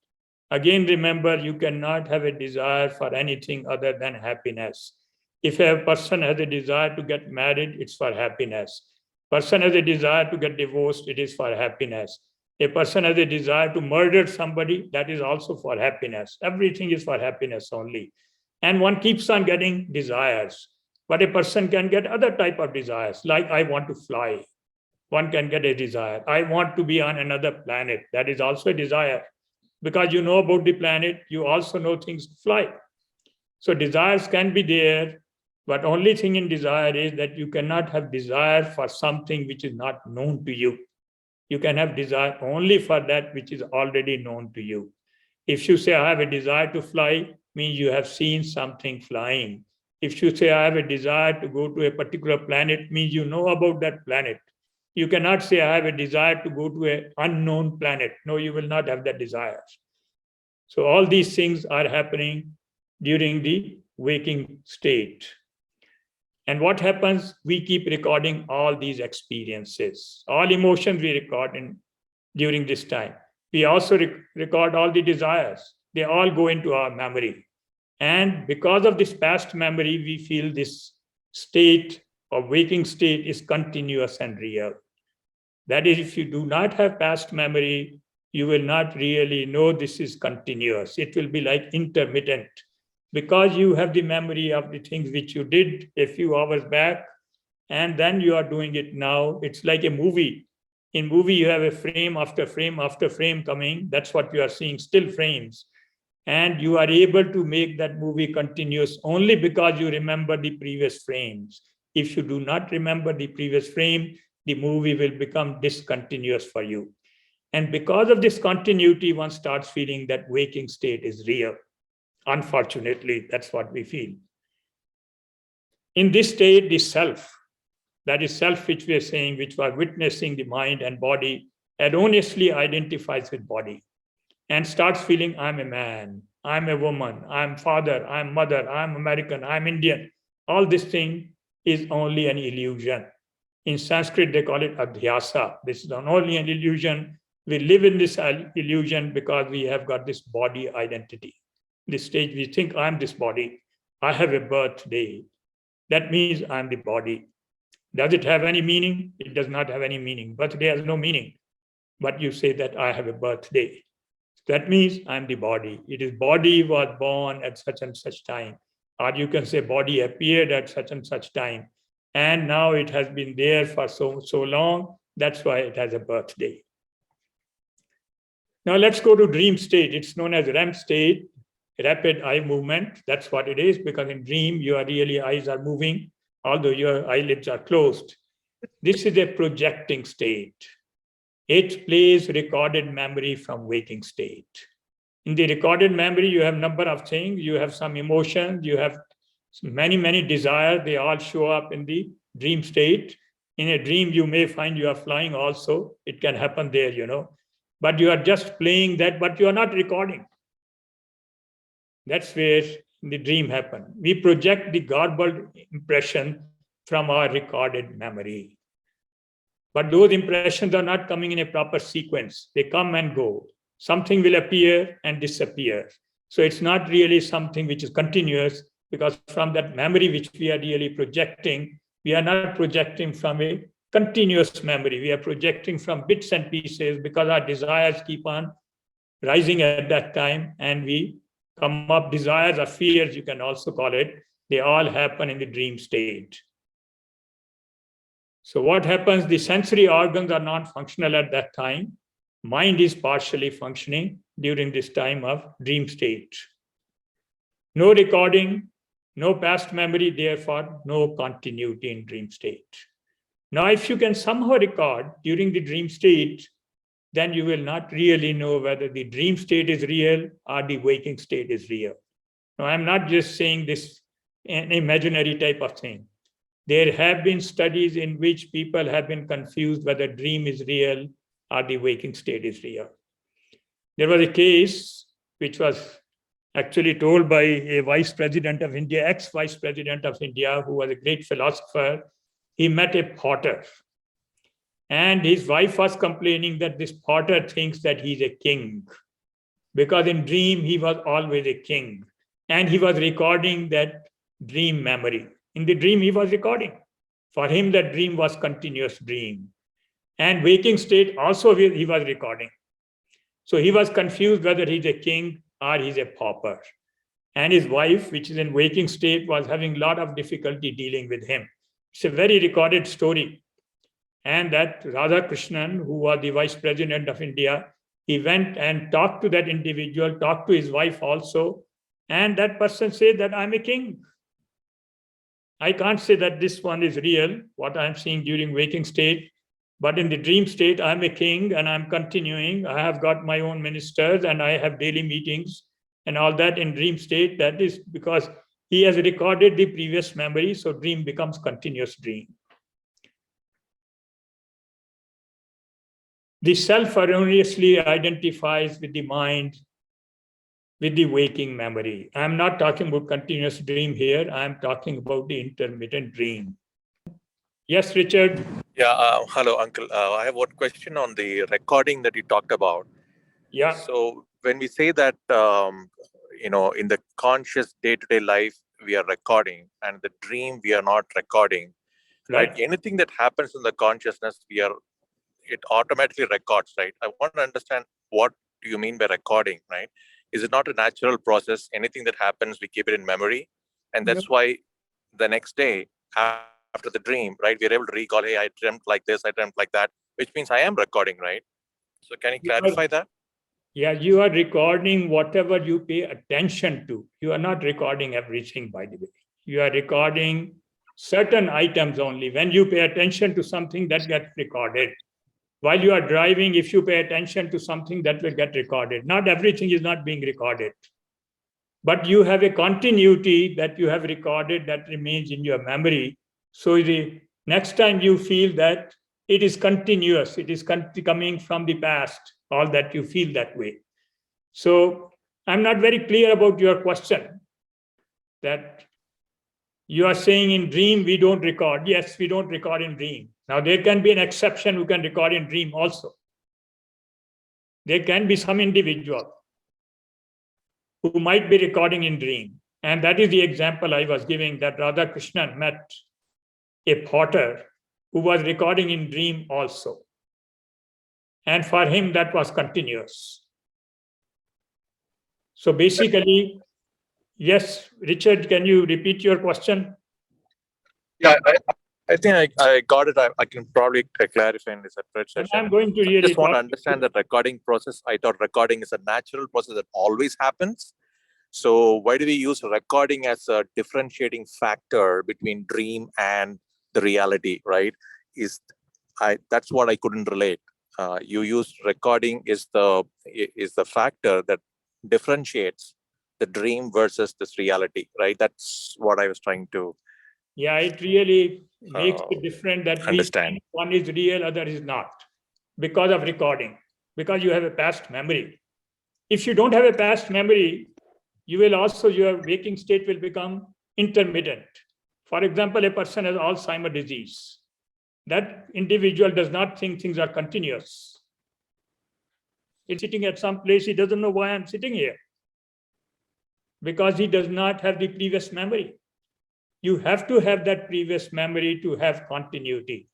Again, remember, you cannot have a desire for anything other than happiness. If a person has a desire to get married, it's for happiness. Person has a desire to get divorced, it is for happiness. A person has a desire to murder somebody, that is also for happiness. Everything is for happiness only. And one keeps on getting desires. But a person can get other type of desires, like I want to fly. One can get a desire. I want to be on another planet. That is also a desire. Because you know about the planet, you also know things to fly. So desires can be there, but only thing in desire is that you cannot have desire for something which is not known to you. You can have desire only for that which is already known to you. If you say, I have a desire to fly, means you have seen something flying. If you say, I have a desire to go to a particular planet, means you know about that planet. You cannot say, I have a desire to go to an unknown planet. No, you will not have that desire. So all these things are happening during the waking state. And what happens? We keep recording all these experiences. All emotions we record during this time. We also record all the desires. They all go into our memory. And because of this past memory, we feel this state of waking state is continuous and real. That is, if you do not have past memory, you will not really know this is continuous. It will be like intermittent. Because you have the memory of the things which you did a few hours back, and then you are doing it now. It's like a movie. In movie, you have a frame after frame after frame coming. That's what you are seeing, still frames. And you are able to make that movie continuous only because you remember the previous frames. If you do not remember the previous frame, the movie will become discontinuous for you. And because of this continuity, one starts feeling that waking state is real. Unfortunately, that's what we feel. In this state, the self, that is self which we are saying, which was witnessing the mind and body, erroneously identifies with body and starts feeling, I'm a man, I'm a woman, I'm father, I'm mother, I'm American, I'm Indian. All this thing is only an illusion. In Sanskrit, they call it adhyasa. This is only an illusion. We live in this illusion because we have got this body identity. This stage, we think I'm this body. I have a birthday. That means I'm the body. Does it have any meaning? It does not have any meaning. Birthday has no meaning. But you say that I have a birthday. That means I'm the body. It is body was born at such and such time. Or you can say body appeared at such and such time. And now it has been there for so long. That's why it has a birthday. Now let's go to dream state. It's known as REM state. Rapid eye movement, that's what it is, because in dream, your really eyes are moving, although your eyelids are closed. This is a projecting state. It plays recorded memory from waking state. In the recorded memory, you have a number of things. You have some emotions, you have many desires. They all show up in the dream state. In a dream, you may find you are flying also. It can happen there, But you are just playing that, but you are not recording. That's where the dream happened. We project the garbled impression from our recorded memory. But those impressions are not coming in a proper sequence. They come and go. Something will appear and disappear. So it's not really something which is continuous, because from that memory which we are really projecting, we are not projecting from a continuous memory. We are projecting from bits and pieces because our desires keep on rising at that time, and we come up, desires or fears, you can also call it, they all happen in the dream state. So what happens? The sensory organs are non-functional at that time. Mind is partially functioning during this time of dream state. No recording, no past memory, therefore no continuity in dream state. Now, if you can somehow record during the dream state, then you will not really know whether the dream state is real or the waking state is real. Now, I'm not just saying this an imaginary type of thing. There have been studies in which people have been confused whether dream is real or the waking state is real. There was a case which was actually told by a vice president of India, ex-vice president of India, who was a great philosopher. He met a potter. And his wife was complaining that this potter thinks that he's a king, because in dream he was always a king. And he was recording that dream memory. In the dream, he was recording. For him, that dream was continuous dream. And waking state also he was recording. So he was confused whether he's a king or he's a pauper. And his wife, which is in waking state, was having a lot of difficulty dealing with him. It's a very recorded story. And that Radhakrishnan, who was the vice president of India, he went and talked to that individual, talked to his wife also. And that person said that I'm a king. I can't say that this one is real, what I'm seeing during waking state. But in the dream state, I'm a king and I'm continuing. I have got my own ministers and I have daily meetings and all that in dream state. That is because he has recorded the previous memory. So dream becomes continuous dream. The self erroneously identifies with the mind, with the waking memory. I'm not talking about continuous dream here. I'm talking about the intermittent dream. Yes, Richard. Yeah, hello, Uncle. I have one question on the recording that you talked about. Yeah. So when we say that, in the conscious day-to-day life, we are recording, and the dream, we are not recording, right? Anything that happens in the consciousness, it automatically records, right? I want to understand, what do you mean by recording, right? Is it not a natural process? Anything that happens, we keep it in memory. And that's why the next day, after the dream, right, we're able to recall, hey, I dreamt like this, I dreamt like that, which means I am recording, right? So can you clarify that? Yeah, you are recording whatever you pay attention to. You are not recording everything, by the way. You are recording certain items only. When you pay attention to something, that gets recorded. While you are driving, if you pay attention to something, that will get recorded. Not everything is not being recorded. But you have a continuity that you have recorded that remains in your memory. So the next time you feel that, it is continuous, it is coming from the past, all that you feel that way. So I'm not very clear about your question, that you are saying in dream we don't record. Yes, we don't record in dream. Now there can be an exception who can record in dream also. There can be some individual who might be recording in dream. And that is the example I was giving, that Radhakrishnan met a potter who was recording in dream also. And for him, that was continuous. So basically, yes, Richard, can you repeat your question? Yeah, I think I got it. I can probably clarify in this separate session. I'm going to really I just want to understand the recording process. I thought recording is a natural process that always happens. So why do we use recording as a differentiating factor between dream and the reality, right? That's what I couldn't relate. You use recording is the factor that differentiates the dream versus this reality, right? That's what I was trying to. Yeah, it really makes it different that understand. One is real, other is not, because of recording, because you have a past memory. If you don't have a past memory, you will also, your waking state will become intermittent. For example, a person has Alzheimer's disease. That individual does not think things are continuous. He's sitting at some place, he doesn't know why I'm sitting here, because he does not have the previous memory. You have to have that previous memory to have continuity.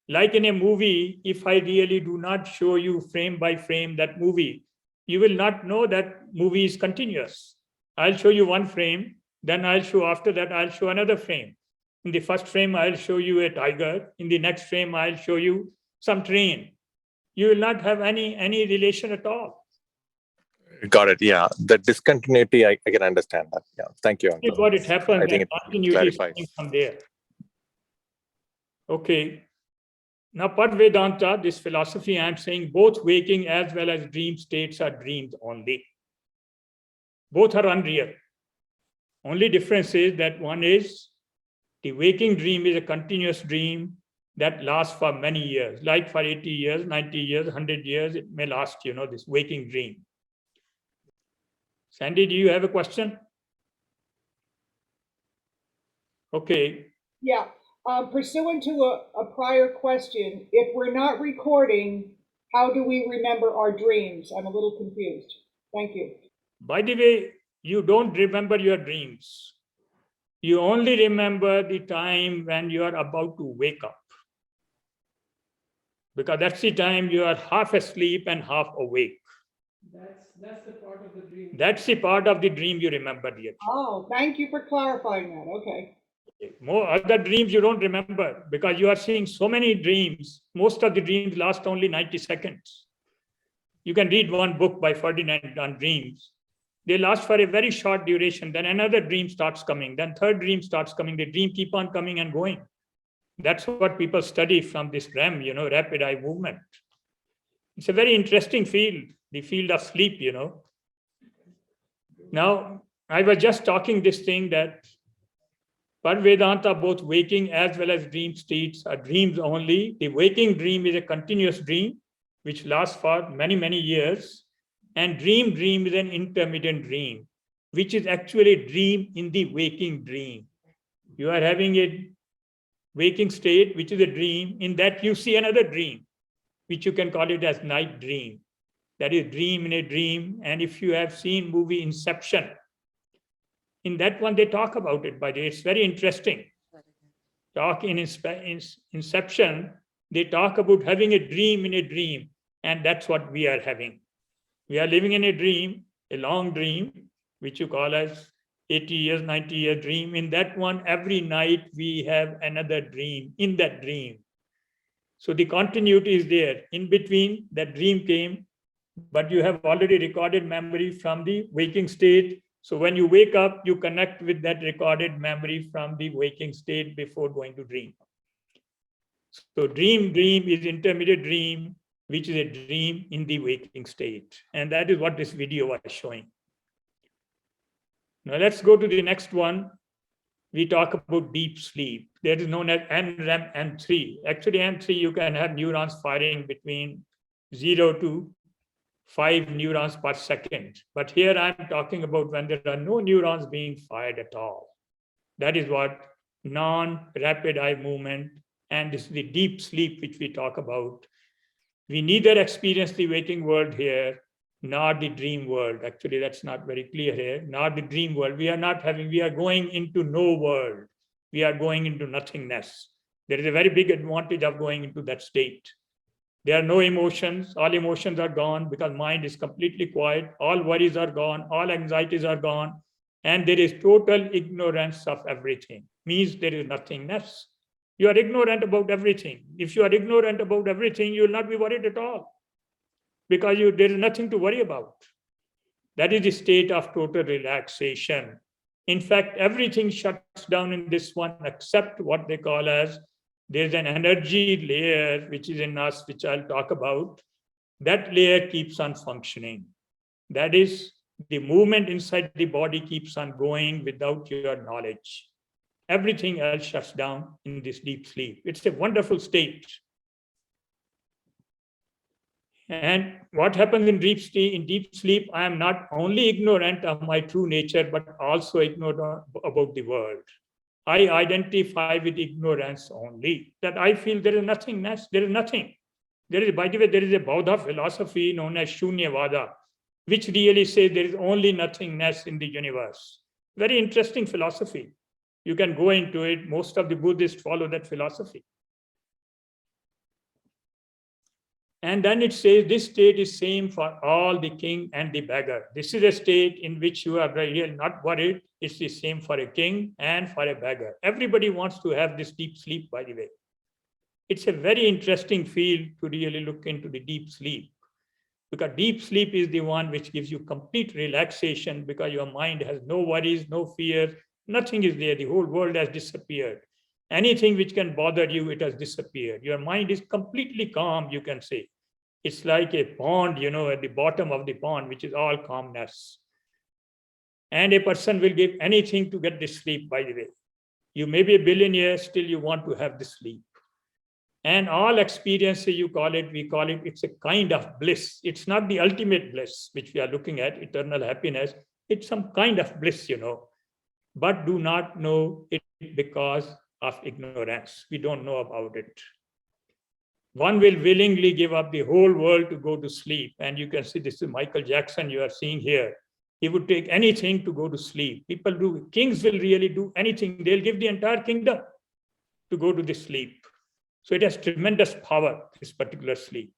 Like in a movie, if I really do not show you frame by frame that movie, you will not know that movie is continuous. I'll show you one frame, then I'll show, after that, I'll show another frame. In the first frame, I'll show you a tiger. In the next frame, I'll show you some train. You will not have any relation at all. Got it. Yeah, the discontinuity, I can understand that. Yeah, thank you, Uncle. What it happens, I think it continuity is coming from there. Okay. Now, Pad Vedanta, this philosophy, I'm saying both waking as well as dream states are dreams only. Both are unreal. Only difference is that one is the waking dream is a continuous dream that lasts for many years, like for 80 years, 90 years, 100 years, it may last, this waking dream. Sandy, do you have a question? Okay. Yeah. Pursuant to a prior question, if we're not recording, how do we remember our dreams? I'm a little confused. Thank you. By the way, you don't remember your dreams. You only remember the time when you are about to wake up, because that's the time you are half asleep and half awake. That's the part of the dream. That's the part of the dream you remember, dear. Oh, thank you for clarifying that. Okay. More other dreams you don't remember because you are seeing so many dreams. Most of the dreams last only 90 seconds. You can read one book by Ferdinand on dreams. They last for a very short duration. Then another dream starts coming. Then third dream starts coming. The dream keep on coming and going. That's what people study from this REM, rapid eye movement. It's a very interesting field, the field of sleep, Now, I was just talking this thing that for Vedanta, both waking as well as dream states are dreams only. The waking dream is a continuous dream, which lasts for many, many years. And dream is an intermittent dream, which is actually a dream in the waking dream. You are having a waking state, which is a dream. In that you see another dream, which you can call it as night dream. That is dream in a dream. And if you have seen movie Inception, in that one they talk about it, by the way. It's very interesting. Talk in Inception, they talk about having a dream in a dream. And that's what we are having. We are living in a dream, a long dream, which you call as 80 years, 90-year dream. In that one, every night we have another dream in that dream. So the continuity is there. In between, that dream came, but you have already recorded memory from the waking state. So when you wake up, you connect with that recorded memory from the waking state before going to dream. So dream is intermediate dream, which is a dream in the waking state. And that is what this video was showing. Now let's go to the next one. We talk about deep sleep. That is known as NREM N3. Actually, N3, you can have neurons firing between 0 to 5 neurons per second. But here I'm talking about when there are no neurons being fired at all. That is what non-rapid eye movement, and this is the deep sleep which we talk about. We neither experience the waking world here, nor the dream world. Actually, that's not very clear here, nor the dream world. We are going into no world. We are going into nothingness. There is a very big advantage of going into that state. There are no emotions. All emotions are gone because mind is completely quiet. All worries are gone. All anxieties are gone. And there is total ignorance of everything. Means there is nothingness. You are ignorant about everything. If you are ignorant about everything, you will not be worried at all because there is nothing to worry about. That is the state of total relaxation. In fact, everything shuts down in this one except what they call as there's an energy layer which is in us, which I'll talk about. That layer keeps on functioning. That is, the movement inside the body keeps on going without your knowledge. Everything else shuts down in this deep sleep. It's a wonderful state. And what happens in deep sleep, I am not only ignorant of my true nature, but also ignorant about the world. I identify with ignorance only, that I feel there is nothingness, there is nothing. There is, by the way, there is a Buddha philosophy known as Shunyavada, which really says there is only nothingness in the universe. Very interesting philosophy. You can go into it. Most of the Buddhists follow that philosophy. And then it says this state is same for all the king and the beggar. This is a state in which you are really not worried. It's the same for a king and for a beggar. Everybody wants to have this deep sleep, by the way. It's a very interesting field to really look into the deep sleep, because deep sleep is the one which gives you complete relaxation because your mind has no worries, no fear, nothing is there. The whole world has disappeared. Anything which can bother you, it has disappeared. Your mind is completely calm, you can say. It's like a pond, at the bottom of the pond, which is all calmness. And a person will give anything to get this sleep, by the way. You may be a billionaire, still you want to have this sleep. And all experiences, we call it, it's a kind of bliss. It's not the ultimate bliss, which we are looking at, eternal happiness. It's some kind of bliss, but do not know it because of ignorance. We don't know about it. One will willingly give up the whole world to go to sleep. And you can see this is Michael Jackson you are seeing here. He would take anything to go to sleep. Kings will really do anything. They'll give the entire kingdom to go to the sleep. So it has tremendous power, this particular sleep.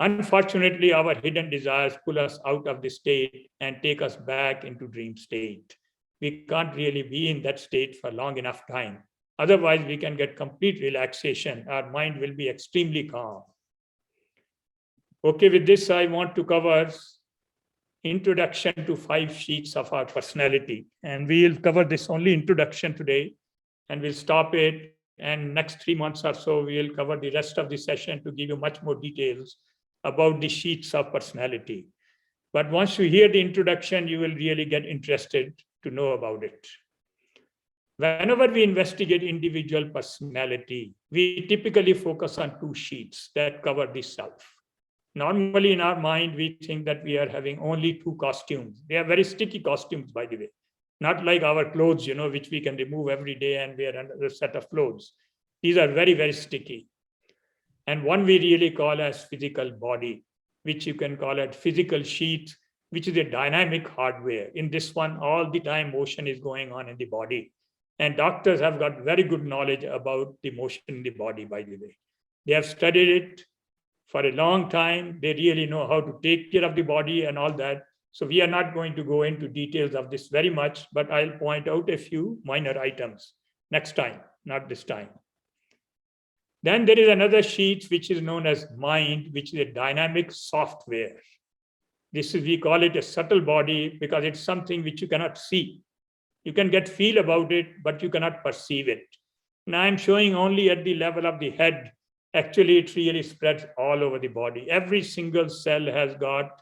Unfortunately, our hidden desires pull us out of the state and take us back into dream state. We can't really be in that state for long enough time. Otherwise, we can get complete relaxation. Our mind will be extremely calm. Okay, with this, I want to cover introduction to 5 sheets of our personality. And we'll cover this only introduction today, and we'll stop it. And next 3 months or so, we'll cover the rest of the session to give you much more details about the sheets of personality. But once you hear the introduction, you will really get interested to know about it. Whenever we investigate individual personality, we typically focus on 2 sheets that cover the self. Normally in our mind, we think that we are having only 2 costumes. They are very sticky costumes, by the way. Not like our clothes, which we can remove every day and wear another set of clothes. These are very, very sticky. And one we really call as physical body, which you can call it physical sheet, which is a dynamic hardware. In this one, all the time motion is going on in the body. And doctors have got very good knowledge about the motion in the body, by the way. They have studied it for a long time. They really know how to take care of the body and all that. So we are not going to go into details of this very much, but I'll point out a few minor items next time, not this time. Then there is another sheet which is known as mind, which is a dynamic software. We call it a subtle body because it's something which you cannot see. You can get feel about it, but you cannot perceive it. Now I'm showing only at the level of the head. Actually, it really spreads all over the body. Every single cell has got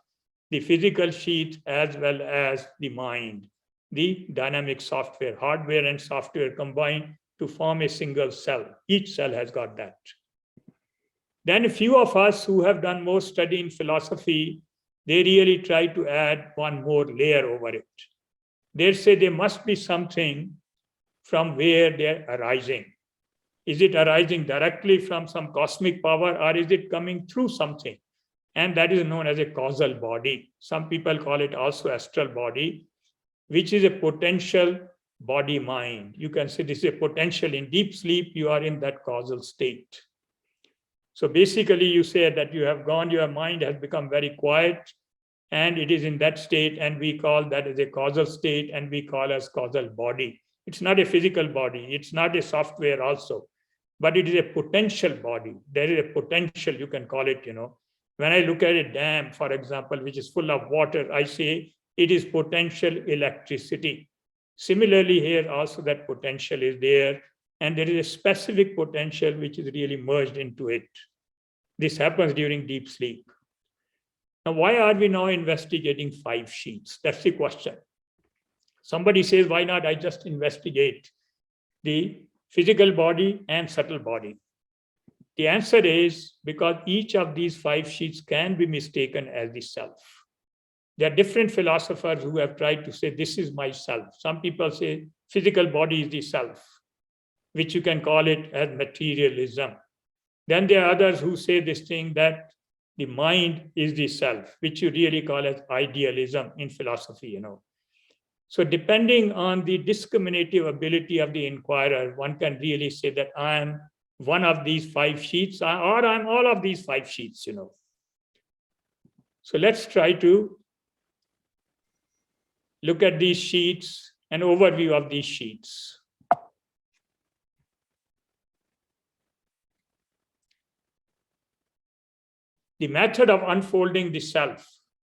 the physical sheet as well as the mind, the dynamic software, hardware and software combined to form a single cell. Each cell has got that. Then a few of us who have done more study in philosophy, they really try to add one more layer over it. They say there must be something from where they're arising. Is it arising directly from some cosmic power, or is it coming through something? And that is known as a causal body. Some people call it also astral body, which is a potential body mind. You can say this is a potential. In deep sleep, you are in that causal state. So basically you say that you have gone, your mind has become very quiet, and it is in that state, and we call that as a causal state, and we call as causal body. It's not a physical body. It's not a software also, but it is a potential body. There is a potential, you can call it, When I look at a dam, for example, which is full of water, I say it is potential electricity. Similarly, here also that potential is there, and there is a specific potential which is really merged into it. This happens during deep sleep. Now, why are we now investigating 5 sheets? That's the question. Somebody says, why not I just investigate the physical body and subtle body? The answer is because each of these 5 sheets can be mistaken as the self. There are different philosophers who have tried to say, this is my self. Some people say physical body is the self, which you can call it as materialism. Then there are others who say this thing that the mind is the self, which you really call as idealism in philosophy, So depending on the discriminative ability of the inquirer, one can really say that I'm one of these 5 sheets, or I'm all of these 5 sheets, So let's try to look at these sheets, an overview of these sheets. The method of unfolding the self.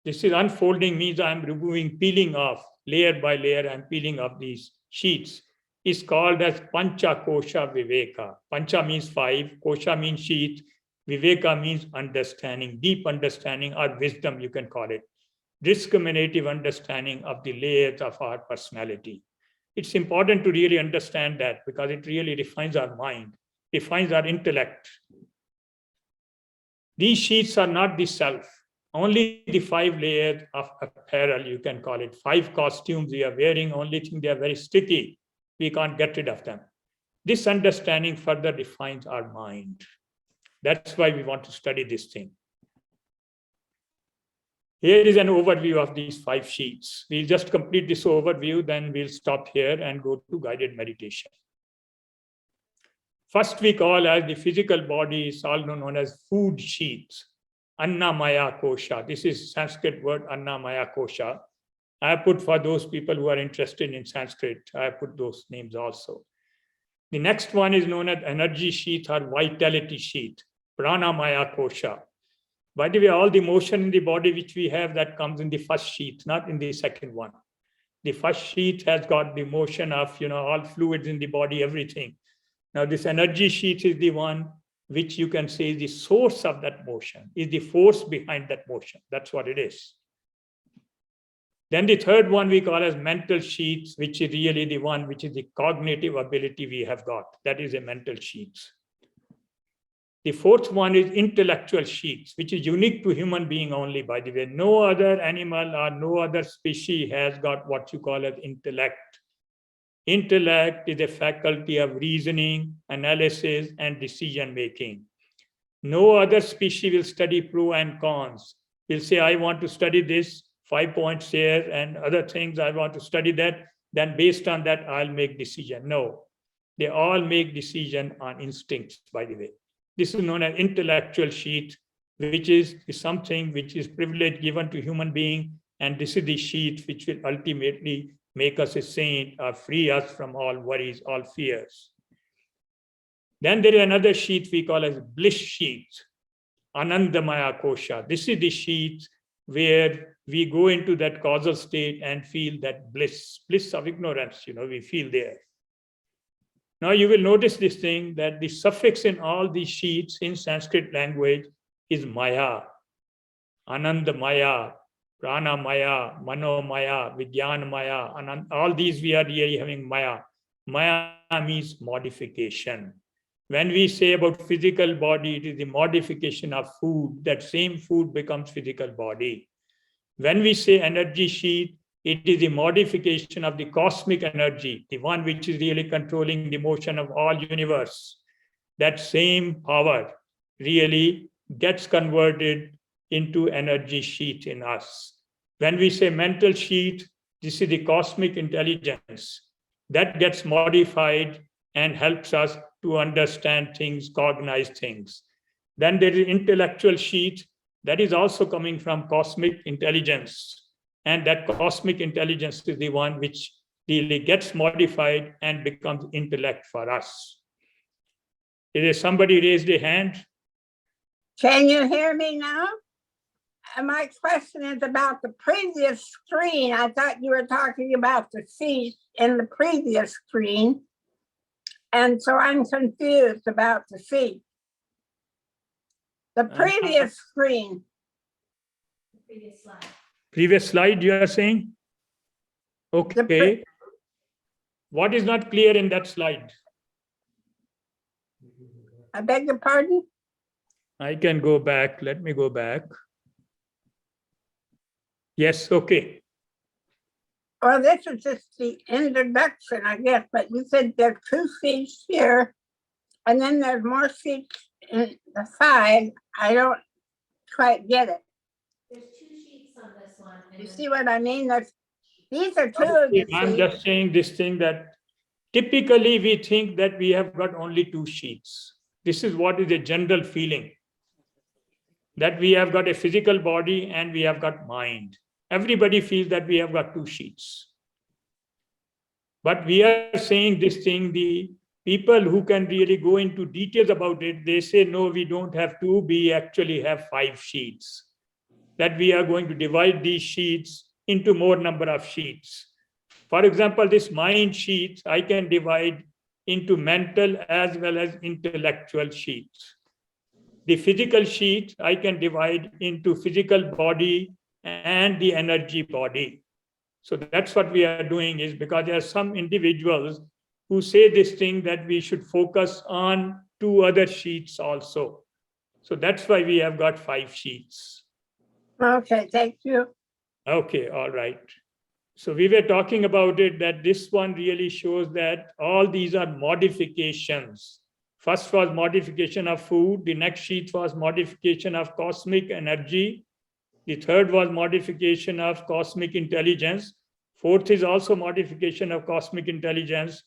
This is unfolding means I'm removing, peeling off, layer by layer, I'm peeling off these sheets. Is called as Pancha Kosha Viveka. Pancha means 5, Kosha means sheet, Viveka means understanding, deep understanding or wisdom, you can call it. Discriminative understanding of the layers of our personality. It's important to really understand that because it really defines our mind, defines our intellect. These sheets are not the self, only the 5 layers of apparel, you can call it. 5 costumes we are wearing, only thing they are very sticky. We can't get rid of them. This understanding further defines our mind. That's why we want to study this thing. Here is an overview of these 5 sheets. We'll just complete this overview, then we'll stop here and go to guided meditation. First, we call as the physical body is also known as food sheets. Annamaya kosha. This is Sanskrit word Annamaya kosha. I put for those people who are interested in Sanskrit, I put those names also. The next one is known as energy sheet or vitality sheet, Pranamaya kosha. By the way, all the motion in the body which we have, that comes in the first sheet, not in the second one. The first sheet has got the motion of, all fluids in the body, everything. Now this energy sheet is the one which you can say is the source of that motion, is the force behind that motion. That's what it is. Then the third one we call as mental sheets, which is really the one which is the cognitive ability we have got. That is a mental sheets. The fourth one is intellectual sheets, which is unique to human being only, by the way. No other animal or no other species has got what you call as intellect. Intellect is a faculty of reasoning, analysis, and decision making. No other species will study pros and cons. Will say, I want to study this, 5 points here, and other things, I want to study that. Then based on that, I'll make decision. No, they all make decision on instincts, by the way. This is known as intellectual sheet, which is something which is privilege given to human being. And this is the sheet which will ultimately make us a saint or free us from all worries, all fears. Then there is another sheet we call as bliss sheet, Anandamaya kosha. This is the sheet where we go into that causal state and feel that bliss of ignorance, we feel there. Now you will notice this thing, that the suffix in all these sheets in Sanskrit language is maya, Anandamaya, Pranamaya, Manomaya, Vijnanamaya, and all these we are really having maya. Maya means modification. When we say about physical body, it is the modification of food. That same food becomes physical body. When we say energy sheet, it is the modification of the cosmic energy, the one which is really controlling the motion of all universe. That same power really gets converted into energy sheet in us. When we say mental sheet, this is the cosmic intelligence that gets modified and helps us to understand things, cognize things. Then there is intellectual sheet that is also coming from cosmic intelligence. And that cosmic intelligence is the one which really gets modified and becomes intellect for us. Is there somebody raised a hand? Can you hear me now? My question is about the previous screen. I thought you were talking about the seat in the previous screen. And so I'm confused about the seat. The previous screen. The previous slide. Previous slide, you are saying? Okay. What is not clear in that slide? I beg your pardon? I can go back. Let me go back. Yes, okay. Well, this is just the introduction, I guess, but you said there are 2 seats here, and then there's more seats in the side. I don't quite get it. There's 2 sheets on this one. You see what I mean? These are 2 of the I'm seats. just saying this thing that typically we think that we have got only 2 sheets. This is what is a general feeling, that we have got a physical body and we have got mind. Everybody feels that we have got 2 sheets. But we are saying this thing, the people who can really go into details about it, they say, no, we don't have 2, we actually have 5 sheets. That we are going to divide these sheets into more number of sheets. For example, this mind sheet, I can divide into mental as well as intellectual sheets. The physical sheet, I can divide into physical body and the energy body. So that's what we are doing, is because there are some individuals who say this thing that we should focus on 2 other sheets also. So that's why we have got 5 sheets. Okay, thank you. Okay, all right. So we were talking about it, that this one really shows that all these are modifications. First was modification of food. The next sheet was modification of cosmic energy. The third was modification of cosmic intelligence. Fourth is also modification of cosmic intelligence.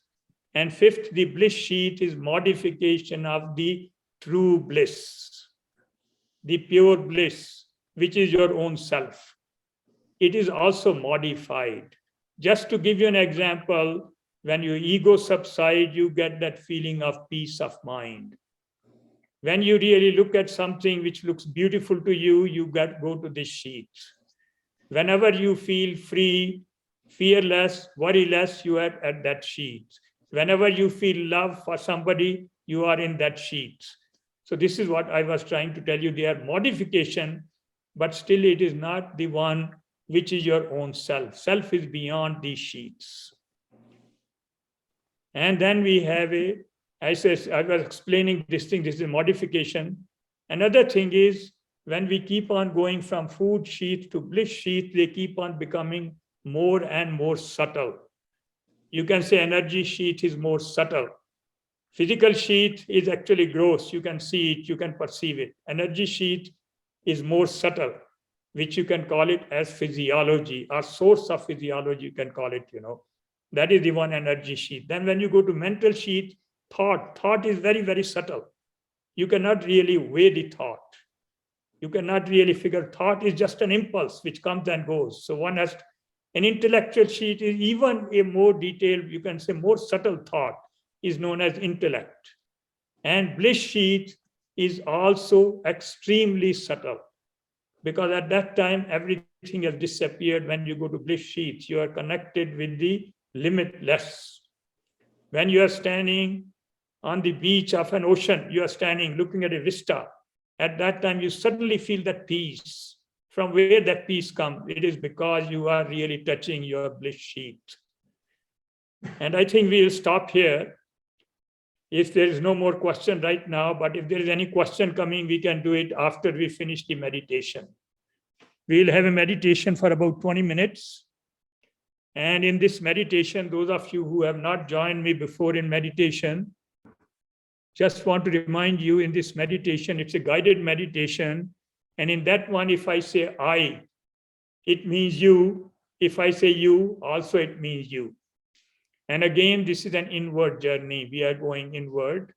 And fifth, the bliss sheet is modification of the true bliss, the pure bliss, which is your own self. It is also modified. Just to give you an example, when your ego subsides, you get that feeling of peace of mind. When you really look at something which looks beautiful to you, you go to this sheet. Whenever you feel free, fearless, worryless, you are at that sheet. Whenever you feel love for somebody, you are in that sheet. So this is what I was trying to tell you. They are modification, but still it is not the one which is your own self. Self is beyond these sheets. And then we have I was explaining this thing, this is a modification. Another thing is, when we keep on going from food sheet to bliss sheet, they keep on becoming more and more subtle. You can say energy sheet is more subtle. Physical sheet is actually gross. You can see it, you can perceive it. Energy sheet is more subtle, which you can call it as physiology or source of physiology, you can call it, That is the one energy sheet. Then when you go to mental sheet, thought is very, very subtle. You cannot really weigh the thought. You cannot really figure. Thought is just an impulse which comes and goes. So one has an intellectual sheet is even a more detailed, you can say more subtle thought is known as intellect. And bliss sheet is also extremely subtle, because at that time, everything has disappeared. When you go to bliss sheet, you are connected with the limitless. When you are standing on the beach of an ocean, you are standing looking at a vista. At that time, you suddenly feel that peace. From where that peace comes? It is because you are really touching your bliss sheet. And I think we will stop here. If there is no more question right now, but if there is any question coming, we can do it after we finish the meditation. We will have a meditation for about 20 minutes. And in this meditation, those of you who have not joined me before in meditation, just want to remind you, in this meditation, it's a guided meditation. And in that one, if I say I, it means you. If I say you, also it means you. And again, this is an inward journey. We are going inward.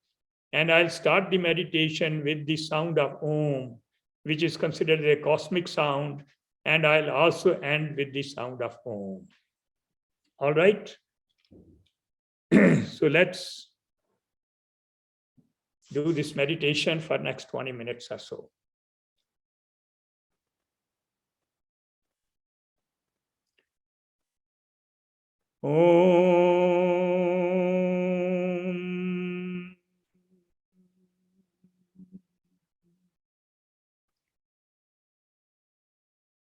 And I'll start the meditation with the sound of Om, which is considered a cosmic sound. And I'll also end with the sound of Om. All right. So let's do this meditation for next 20 minutes or so. Om.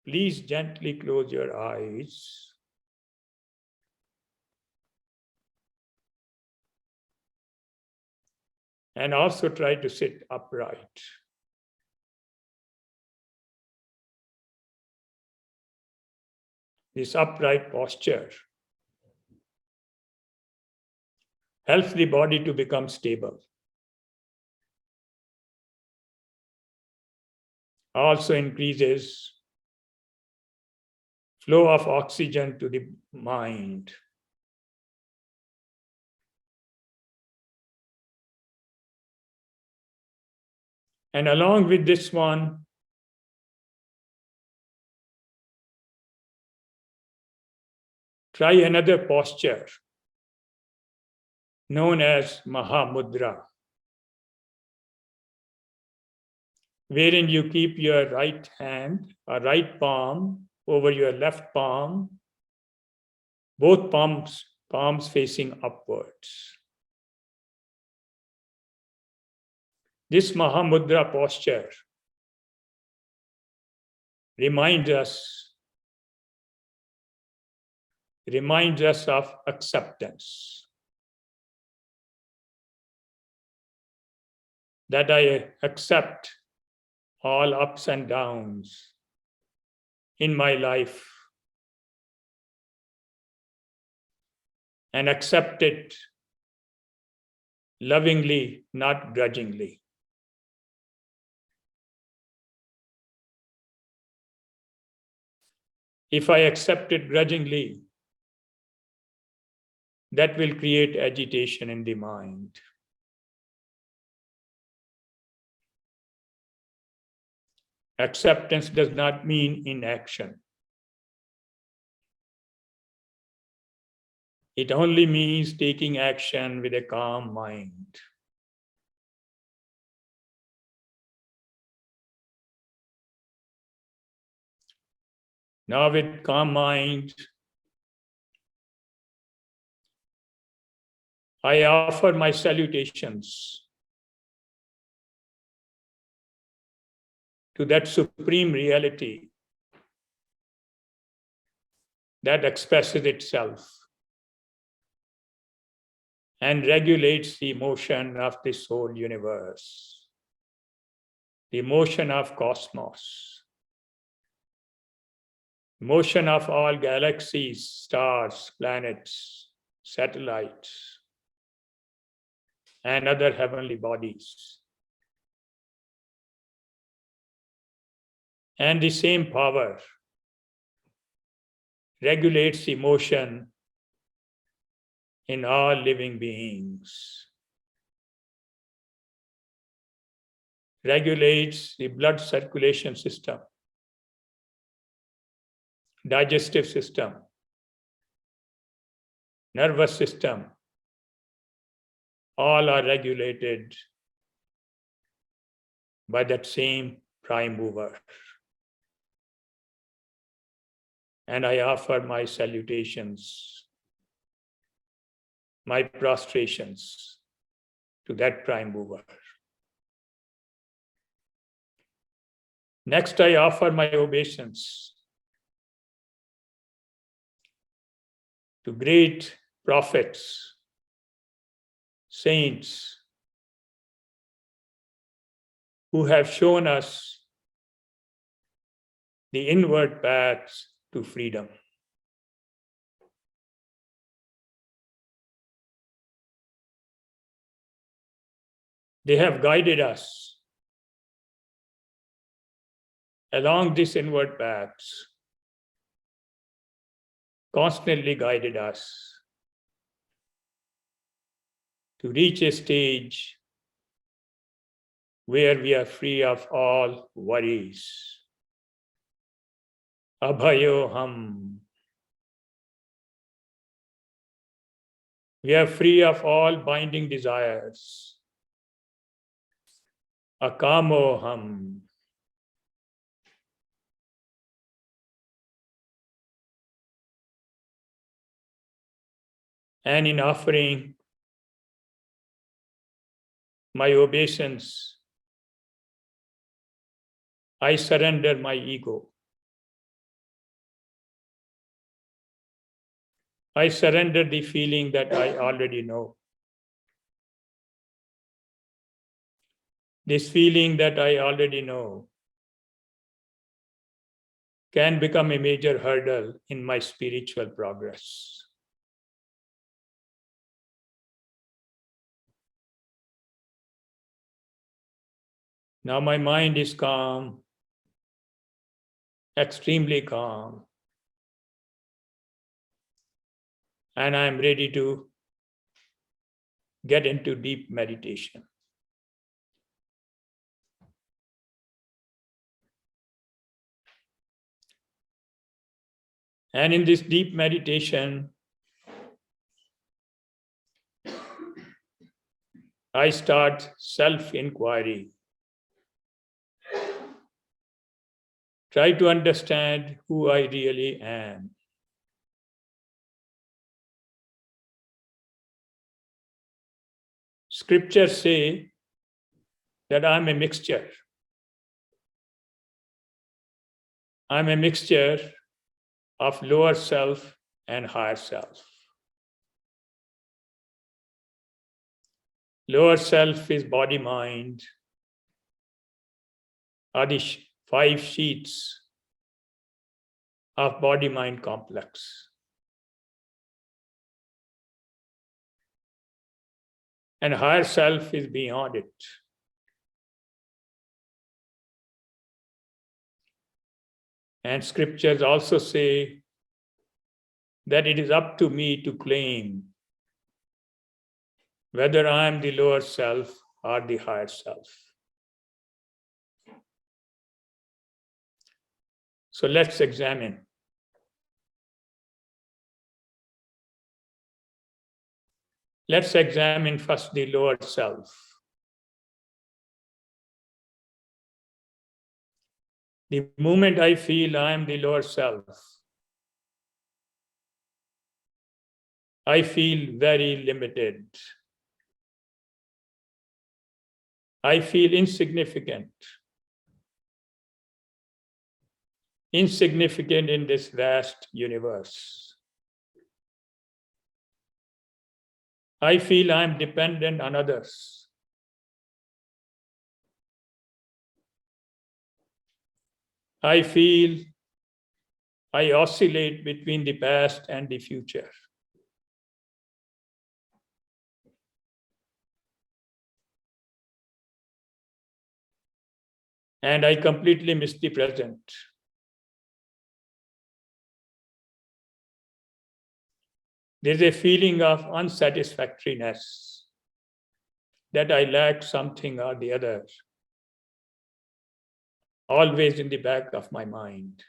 Please gently close your eyes. And also try to sit upright. This upright posture helps the body to become stable. Also increases flow of oxygen to the mind. And along with this one, try another posture known as Mahamudra, wherein you keep your right hand or right palm over your left palm, both palms facing upwards. This Mahamudra posture reminds us of acceptance. That I accept all ups and downs in my life and accept it lovingly, not grudgingly. If I accept it grudgingly, that will create agitation in the mind. Acceptance does not mean inaction. It only means taking action with a calm mind. Now with calm mind, I offer my salutations to that supreme reality that expresses itself and regulates the motion of this whole universe, the motion of cosmos, motion of all galaxies, stars, planets, satellites, and other heavenly bodies. And the same power regulates emotion in all living beings, regulates the blood circulation system, digestive system, nervous system, all are regulated by that same prime mover. And I offer my salutations, my prostrations to that prime mover. Next, I offer my obeisance to great prophets, saints, who have shown us the inward paths to freedom. They have guided us along this inward paths, constantly guided us to reach a stage where we are free of all worries. Abhayoham. We are free of all binding desires. Akamoham. And in offering my obeisance, I surrender my ego. I surrender the feeling that I already know. This feeling that I already know can become a major hurdle in my spiritual progress. Now my mind is calm, extremely calm, and I am ready to get into deep meditation. And in this deep meditation, I start self-inquiry. Try to understand who I really am. Scriptures say that I'm a mixture. I'm a mixture of lower self and higher self. Lower self is body, mind, are the 5 sheets of body-mind complex. And higher self is beyond it. And scriptures also say that it is up to me to claim whether I am the lower self or the higher self. So let's examine. Let's examine first the lower self. The moment I feel I am the lower self, I feel very limited. I feel insignificant. Insignificant in this vast universe. I feel I'm dependent on others. I feel I oscillate between the past and the future. And I completely miss the present. There's a feeling of unsatisfactoriness, that I lack something or the other, always in the back of my mind.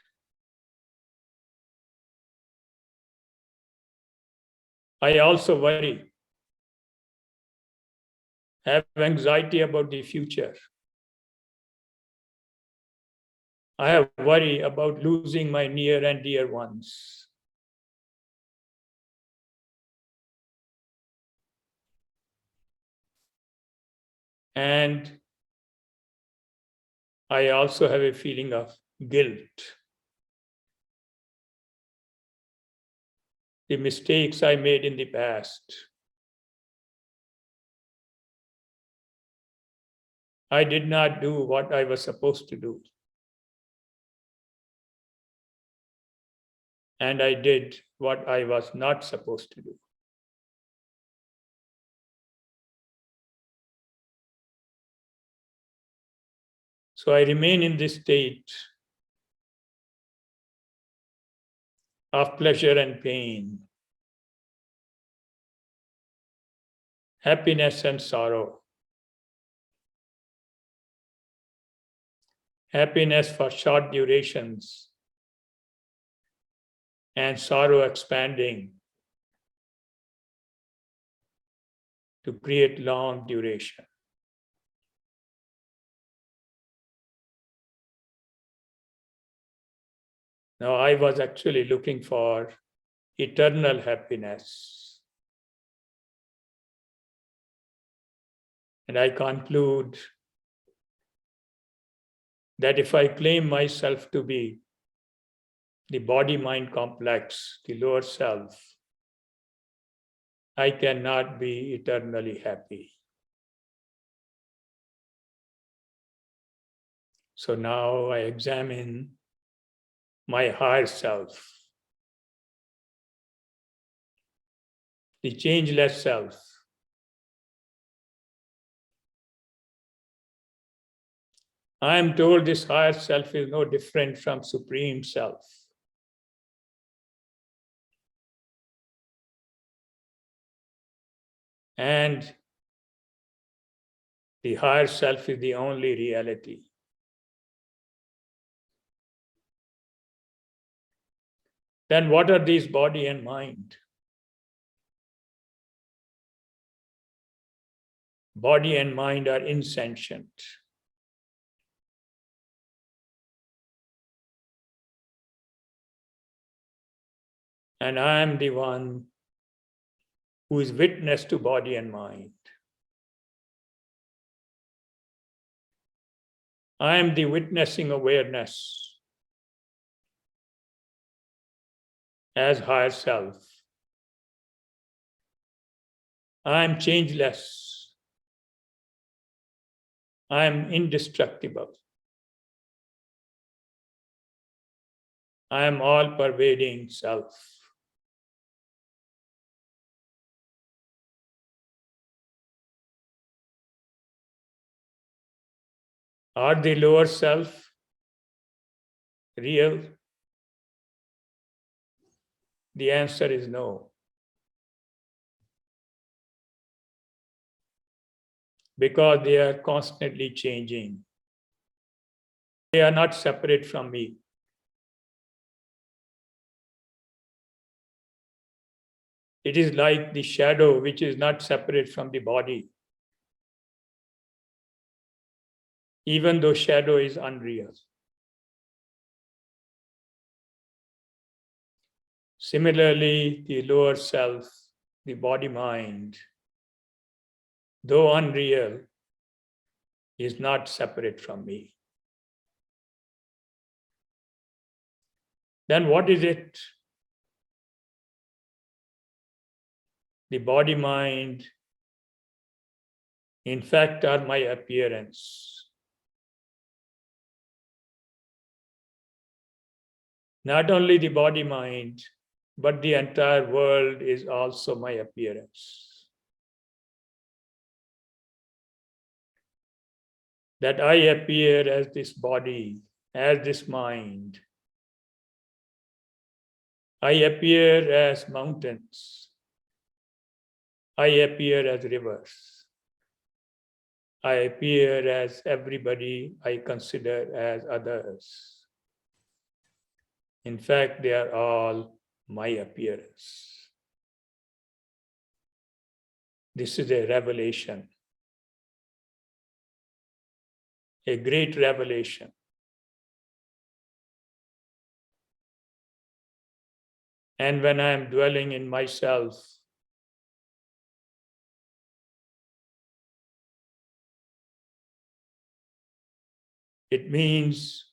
I also worry, have anxiety about the future. I have worry about losing my near and dear ones. And I also have a feeling of guilt. The mistakes I made in the past. I did not do what I was supposed to do. And I did what I was not supposed to do. So I remain in this state of pleasure and pain, happiness and sorrow. Happiness for short durations and sorrow expanding to create long duration. Now, I was actually looking for eternal happiness. And I conclude that if I claim myself to be the body-mind complex, the lower self, I cannot be eternally happy. So now I examine my higher self, the changeless self. I am told this higher self is no different from Supreme Self. And the higher self is the only reality. Then what are these body and mind? Body and mind are insentient. And I am the one who is witness to body and mind. I am the witnessing awareness as higher self. I am changeless. I am indestructible. I am all-pervading self. Are the lower self real? The answer is no. Because they are constantly changing. They are not separate from me. It is like the shadow which is not separate from the body. Even though shadow is unreal. Similarly, the lower self, the body mind, though unreal, is not separate from me. Then what is it? The body mind, in fact, are my appearance. Not only the body mind, but the entire world is also my appearance. That I appear as this body, as this mind. I appear as mountains. I appear as rivers. I appear as everybody I consider as others. In fact, they are all my appearance. This is a revelation, a great revelation. And when I am dwelling in myself, it means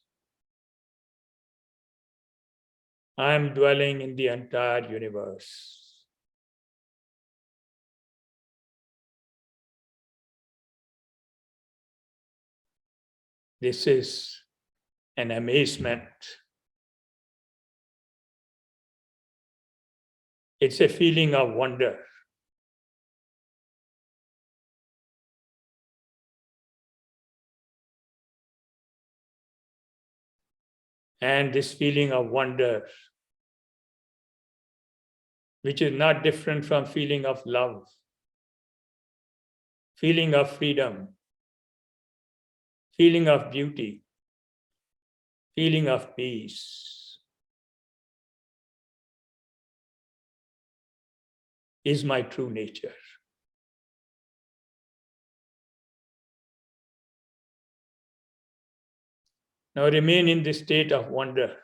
I am dwelling in the entire universe. This is an amazement. It's a feeling of wonder. And this feeling of wonder, which is not different from feeling of love, feeling of freedom, feeling of beauty, feeling of peace, is my true nature. Now remain in this state of wonder.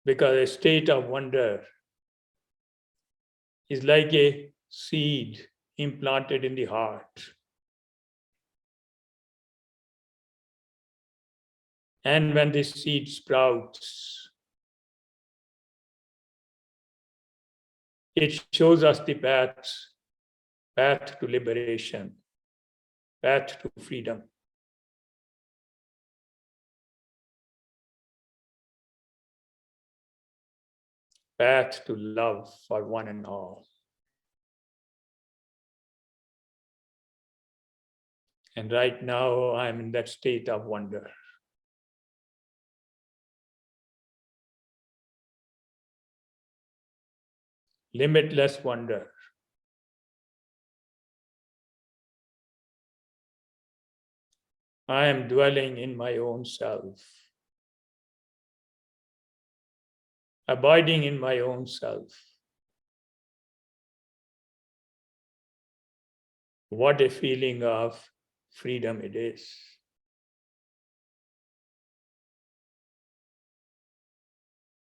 Because a state of wonder is like a seed implanted in the heart. And when this seed sprouts, it shows us the path to liberation, path to freedom. Path to love for one and all. And right now, I'm in that state of wonder. Limitless wonder. I am dwelling in my own self, abiding in my own self. What a feeling of freedom it is.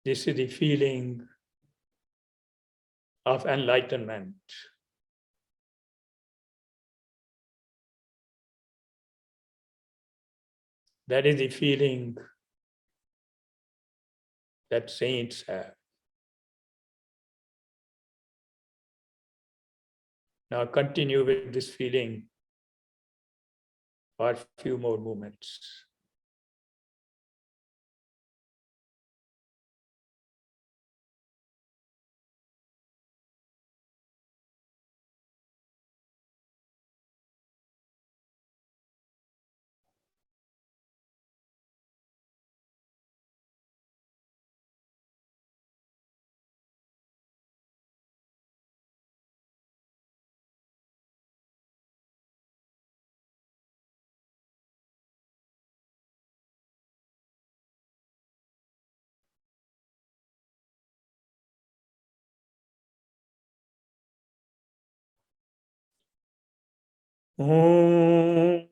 This is the feeling of enlightenment. That is the feeling that saints have. Now continue with this feeling for a few more moments. Om.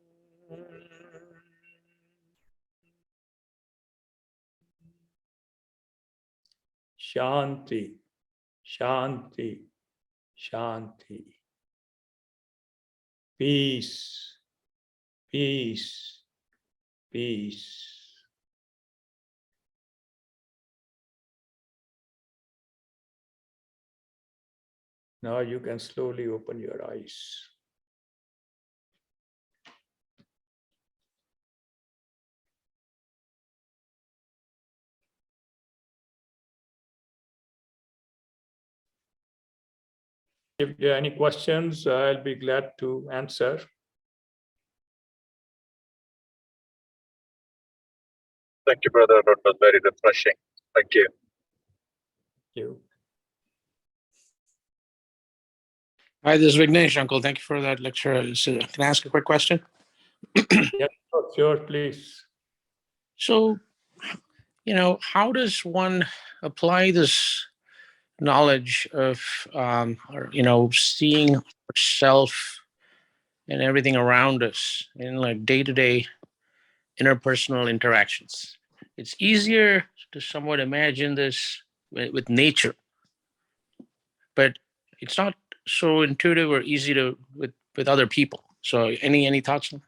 Shanti, Shanti, Shanti. Peace, peace, peace. Now you can slowly open your eyes. If there are any questions, I'll be glad to answer. Thank you, brother. That was very refreshing. Thank you. Thank you. Hi, this is Vignesh, Uncle. Thank you for that lecture. So, can I ask a quick question? Yes, sure, please. So, how does one apply this knowledge of, seeing ourself and everything around us in like day-to-day interpersonal interactions? It's easier to somewhat imagine this with nature, but it's not so intuitive or easy to with other people. So, any thoughts on?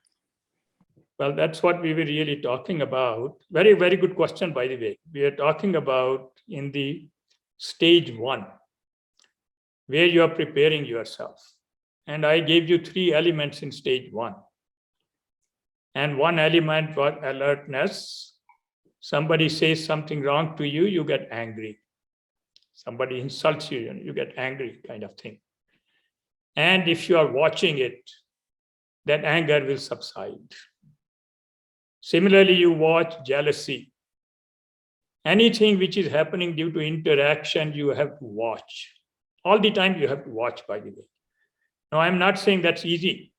Well, that's what we were really talking about. Very, very good question, by the way. We are talking about in the stage 1, where you are preparing yourself. And I gave you 3 elements in stage 1. And one element was alertness. Somebody says something wrong to you, you get angry. Somebody insults you, you get angry, kind of thing. And if you are watching it, that anger will subside. Similarly, you watch jealousy. Anything which is happening due to interaction, you have to watch. All the time you have to watch, by the way. Now, I'm not saying that's easy.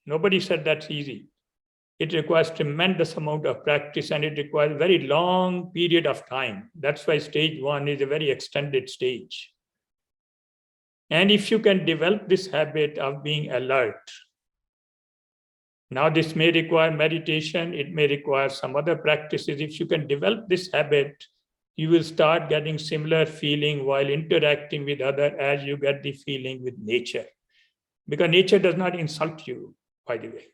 Nobody said that's easy. It requires tremendous amount of practice and it requires a very long period of time. That's why stage 1 is a very extended stage. And if you can develop this habit of being alert, now this may require meditation, it may require some other practices. If you can develop this habit, you will start getting similar feeling while interacting with others as you get the feeling with nature. Because nature does not insult you, by the way.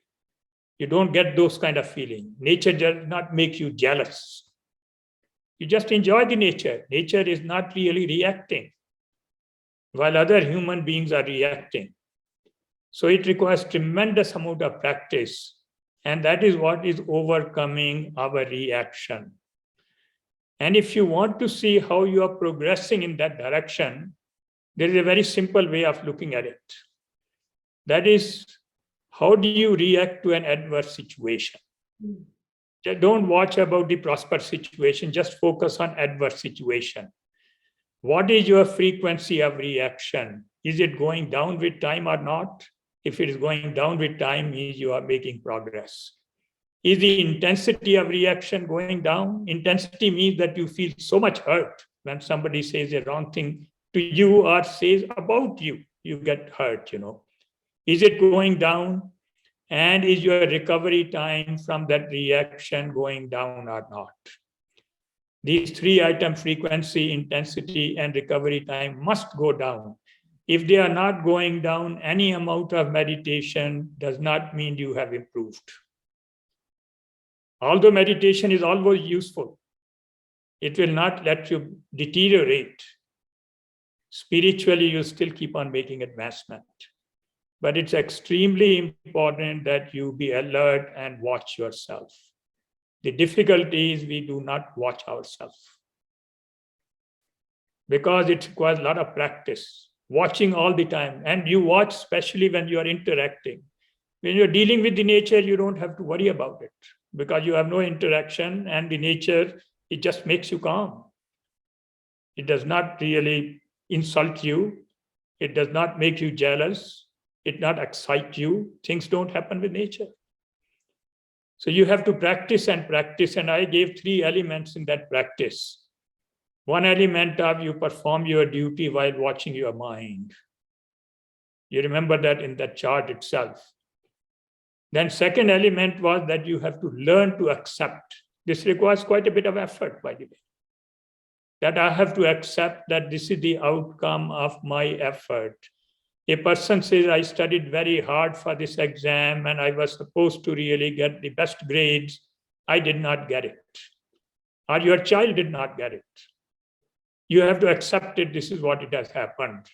You don't get those kind of feeling. Nature does not make you jealous. You just enjoy the nature. Nature is not really reacting, while other human beings are reacting. So it requires tremendous amount of practice. And that is what is overcoming our reaction. And if you want to see how you are progressing in that direction, there is a very simple way of looking at it. That is, how do you react to an adverse situation? Don't watch about the prosperous situation, just focus on adverse situation. What is your frequency of reaction? Is it going down with time or not? If it is going down with time, means you are making progress. Is the intensity of reaction going down? Intensity means that you feel so much hurt when somebody says a wrong thing to you or says about you, you get hurt, Is it going down? And is your recovery time from that reaction going down or not? These 3 items, frequency, intensity, and recovery time, must go down. If they are not going down, any amount of meditation does not mean you have improved. Although meditation is always useful, it will not let you deteriorate. Spiritually, you still keep on making advancement. But it's extremely important that you be alert and watch yourself. The difficulty is we do not watch ourselves, because it requires a lot of practice, watching all the time. And you watch especially when you are interacting. When you're dealing with the nature, you don't have to worry about it, because you have no interaction, and the nature, it just makes you calm. It does not really insult you. It does not make you jealous. It does not excite you. Things don't happen with nature. So you have to practice and practice. And I gave 3 elements in that practice. One element of you perform your duty while watching your mind. You remember that in that chart itself. Then second element was that you have to learn to accept. This requires quite a bit of effort, by the way. That I have to accept that this is the outcome of my effort. A person says, I studied very hard for this exam and I was supposed to really get the best grades. I did not get it. Or your child did not get it. You have to accept it. This is what it has happened.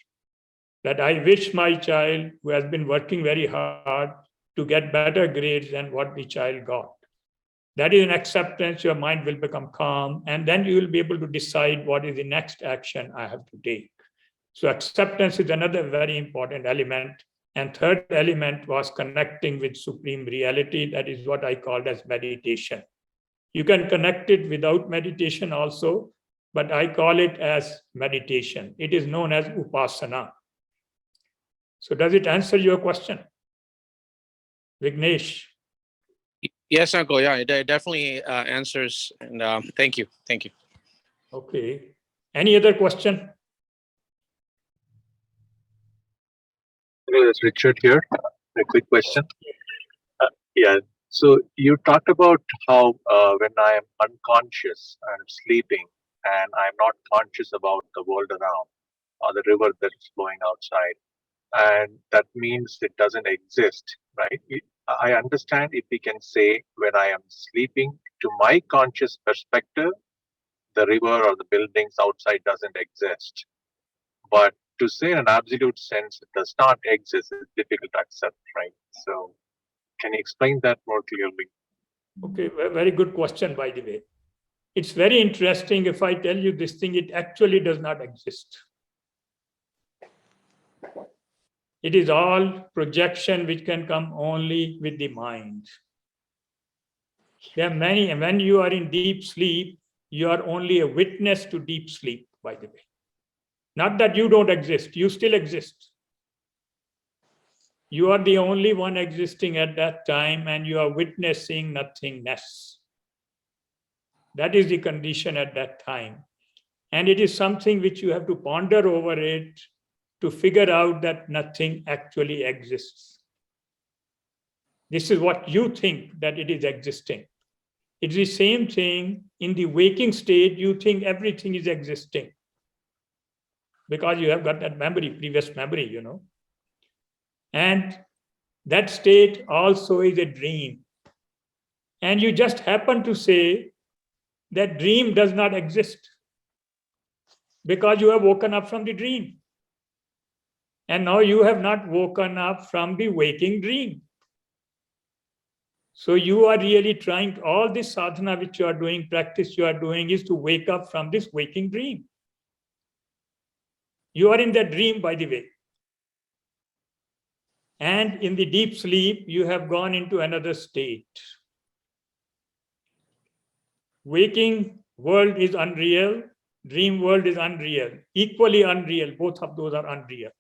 That I wish my child, who has been working very hard, to get better grades than what the child got. That is an acceptance. Your mind will become calm, and then you will be able to decide what is the next action I have to take. So acceptance is another very important element. And third element was connecting with supreme reality. That is what I called as meditation. You can connect it without meditation also, but I call it as meditation. It is known as upasana. So does it answer your question, Vignesh? Yes, Uncle. Yeah, it definitely answers. And thank you. Thank you. Okay. Any other question? Hello, it's Richard here. A quick question. Yeah. So you talked about how when I am unconscious, I'm sleeping, and I'm not conscious about the world around or the river that is flowing outside, and that means it doesn't exist, right? I understand if we can say when I am sleeping, to my conscious perspective, the river or the buildings outside doesn't exist. But to say in an absolute sense it does not exist is difficult to accept, right? So can you explain that more clearly? Okay, very good question, by the way. It's very interesting if I tell you this thing, it actually does not exist. It is all projection which can come only with the mind. There are many, and when you are in deep sleep, you are only a witness to deep sleep, by the way. Not that you don't exist, you still exist. You are the only one existing at that time, and you are witnessing nothingness. That is the condition at that time. And it is something which you have to ponder over it to figure out that nothing actually exists. This is what you think that it is existing. It's the same thing in the waking state, you think everything is existing. Because you have got that memory, previous memory, you know. And that state also is a dream. And you just happen to say that dream does not exist because you have woken up from the dream. And now you have not woken up from the waking dream. So you are really trying, all this sadhana which you are doing, practice you are doing is to wake up from this waking dream. You are in that dream, by the way. And in the deep sleep, you have gone into another state. Waking world is unreal, dream world is unreal, equally unreal. Both of those are unreal.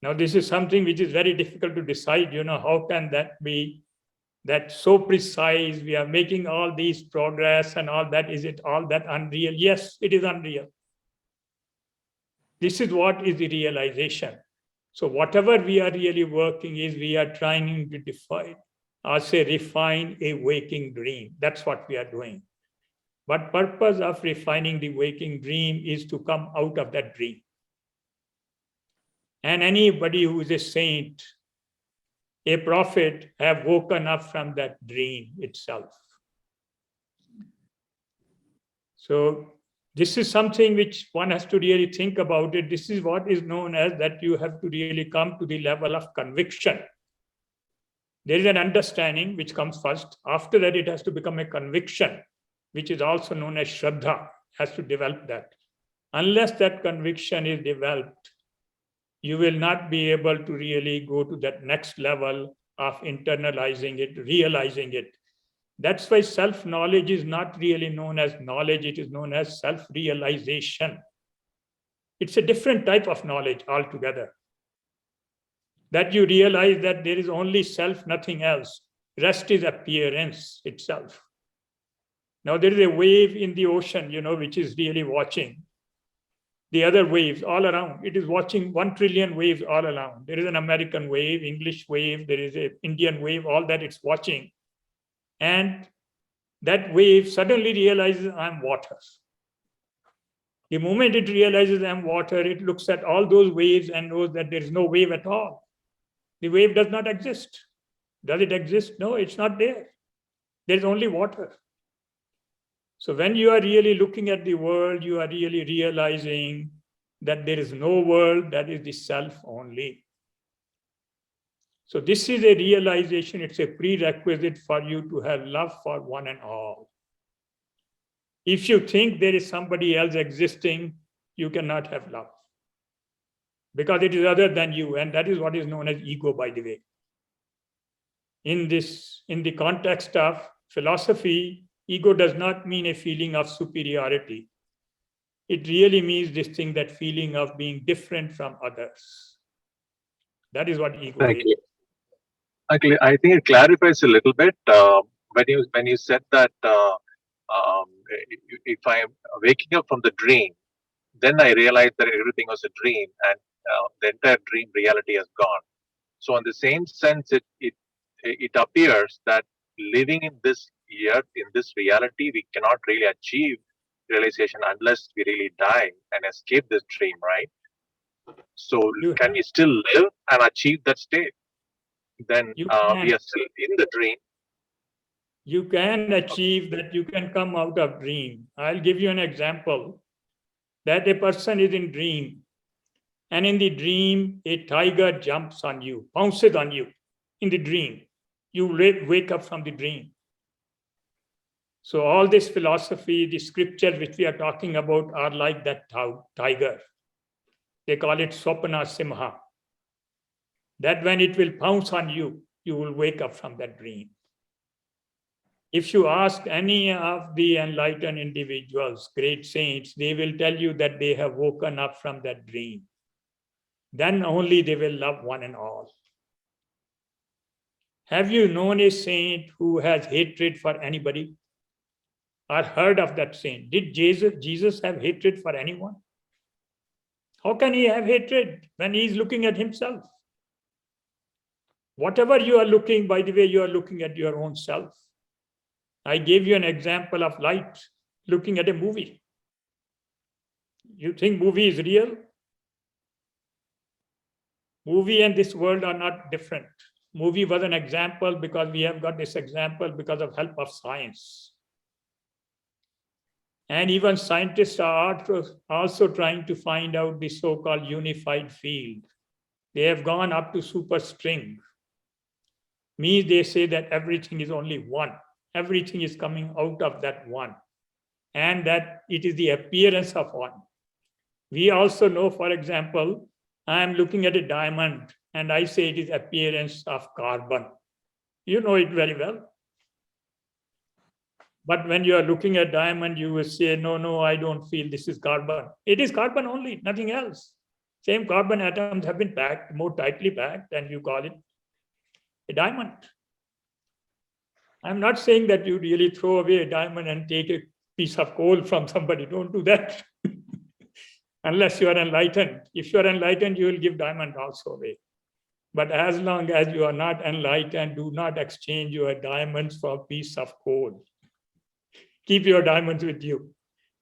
Now, this is something which is very difficult to decide, you know, how can that be that so precise? We are making all these progress and all that. Is it all that unreal? Yes, it is unreal. This is what is the realization. So whatever we are really working is we are trying to define, or say refine a waking dream. That's what we are doing. But purpose of refining the waking dream is to come out of that dream. And anybody who is a saint, a prophet, have woken up from that dream itself. So this is something which one has to really think about it. This is what is known as that you have to really come to the level of conviction. There is an understanding which comes first. After that, it has to become a conviction, which is also known as Shraddha, has to develop that. Unless that conviction is developed, you will not be able to really go to that next level of internalizing it, realizing it. That's why self-knowledge is not really known as knowledge, it is known as self-realization. It's a different type of knowledge altogether. That you realize that there is only self, nothing else. Rest is appearance itself. Now there is a wave in the ocean, you know, which is really watching. the other waves all around. It is watching 1 trillion waves all around. There is an American wave, English wave, there is an Indian wave, all that it's watching. And that wave suddenly realizes I'm water. The moment it realizes I'm water, it looks at all those waves and knows that there is no wave at all. The wave does not exist. Does it exist? No, it's not there. There's only water. So when you are really looking at the world, you are really realizing that there is no world, that is the self only. So this is a realization, it's a prerequisite for you to have love for one and all. If you think there is somebody else existing, you cannot have love. Because it is other than you, and that is what is known as ego, by the way. In the context of philosophy, ego does not mean a feeling of superiority. It really means this thing, that feeling of being different from others. That is what ego Thank is. you. Actually, I think it clarifies a little bit when you said that if I am waking up from the dream, then I realize that everything was a dream and the entire dream reality has gone. So, in the same sense, it appears that living in this earth, in this reality, we cannot really achieve realization unless we really die and escape this dream, right? So, can we still live and achieve that state? Then we are still in the dream. You can achieve that, you can come out of dream. I'll give you an example. That a person is in dream, and in the dream, a tiger jumps on you, pounces on you in the dream. You wake up from the dream. So all this philosophy, the scriptures which we are talking about are like that tiger. They call it Swapna Simha. That when it will pounce on you, you will wake up from that dream. If you ask any of the enlightened individuals, great saints, they will tell you that they have woken up from that dream. Then only they will love one and all. Have you known a saint who has hatred for anybody? Or heard of that saint? Did Jesus have hatred for anyone? How can he have hatred when he is looking at himself? Whatever you are looking, by the way, you are looking at your own self. I gave you an example of light, looking at a movie. You think movie is real? Movie and this world are not different. Movie was an example because we have got this example because of help of science. And even scientists are also trying to find out the so-called unified field. They have gone up to superstring. Means they say that everything is only one. Everything is coming out of that one. And that it is the appearance of one. We also know, for example, I am looking at a diamond and I say it is appearance of carbon. You know it very well. But when you are looking at diamond, you will say, no, I don't feel this is carbon. It is carbon only, nothing else. Same carbon atoms have been packed, more tightly packed, and you call it a diamond. I'm not saying that you really throw away a diamond and take a piece of coal from somebody. Don't do that. Unless you are enlightened. If you are enlightened, you will give diamond also away. But as long as you are not enlightened, do not exchange your diamonds for a piece of coal. Keep your diamonds with you.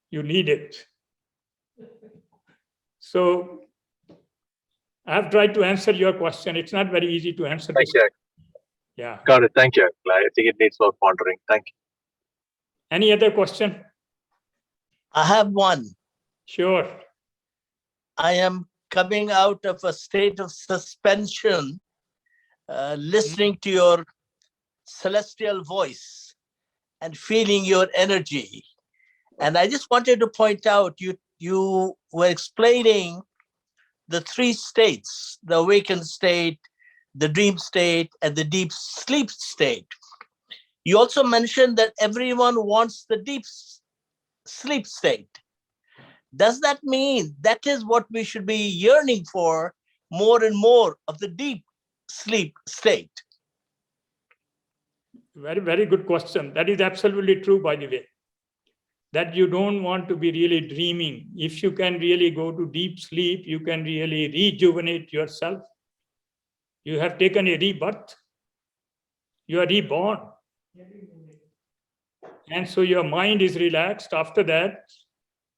You need it. So I've tried to answer your question. It's not very easy to answer this. Yeah. Got it. Thank you. I think it needs more pondering. Thank you. Any other question? I have one. Sure. I am coming out of a state of suspension, listening to your celestial voice and feeling your energy. And I just wanted to point out, you were explaining the three states, the awakened state, the dream state, and the deep sleep state. You also mentioned that everyone wants the deep sleep state. Does that mean that is what we should be yearning for, more and more of the deep sleep state? Very, very good question. That is absolutely true, by the way. that you don't want to be really dreaming. If you can really go to deep sleep, you can really rejuvenate yourself. You have taken a rebirth. You are reborn. And so your mind is relaxed. After that,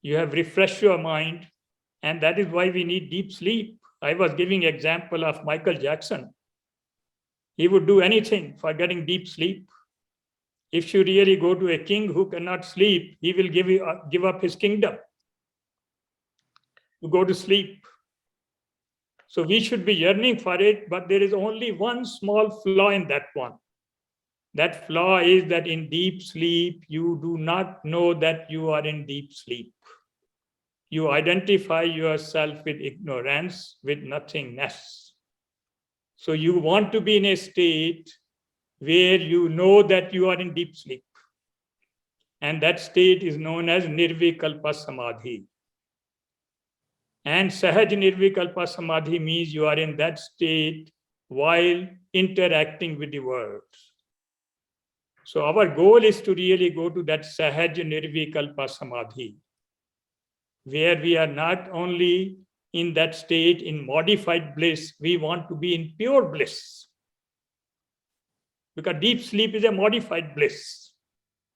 you have refreshed your mind. And that is why we need deep sleep. I was giving example of Michael Jackson. He would do anything for getting deep sleep. If you really go to a king who cannot sleep, he will give up his kingdom to go to sleep. So we should be yearning for it, but there is only one small flaw in that one. That flaw is that in deep sleep, you do not know that you are in deep sleep. You identify yourself with ignorance, with nothingness. So you want to be in a state where you know that you are in deep sleep. And that state is known as Nirvikalpa Samadhi. And Sahaj Nirvikalpa Samadhi means you are in that state while interacting with the world. So our goal is to really go to that Sahaj Nirvikalpa Samadhi, where we are not only in that state in modified bliss, we want to be in pure bliss. Because deep sleep is a modified bliss.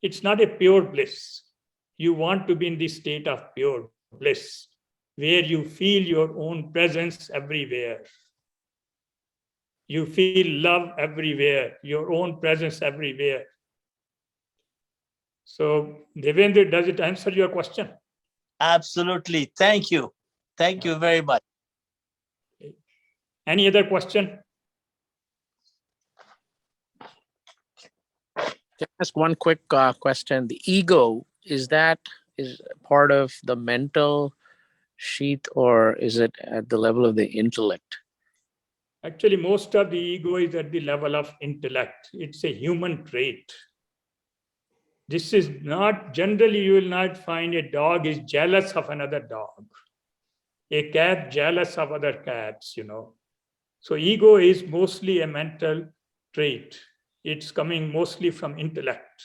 It's not a pure bliss. You want to be in the state of pure bliss, where you feel your own presence everywhere. You feel love everywhere, your own presence everywhere. So, Devendra, does it answer your question? Absolutely. Thank you. Thank you very much. Any other question? Can I ask one quick question? The ego, is part of the mental sheath, or is it at the level of the intellect? Actually, most of the ego is at the level of intellect. It's a human trait. This is not, generally you will not find a dog is jealous of another dog. A cat jealous of other cats, So ego is mostly a mental trait. It's coming mostly from intellect.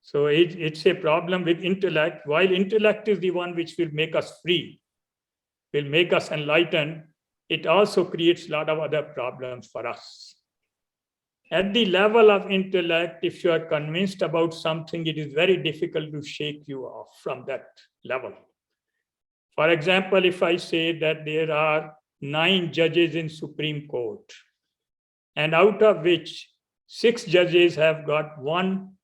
So it's a problem with intellect. While intellect is the one which will make us free, will make us enlightened, it also creates a lot of other problems for us. At the level of intellect, if you are convinced about something, it is very difficult to shake you off from that level. For example, if I say that there are 9 judges in Supreme Court, and out of which 6 judges have got one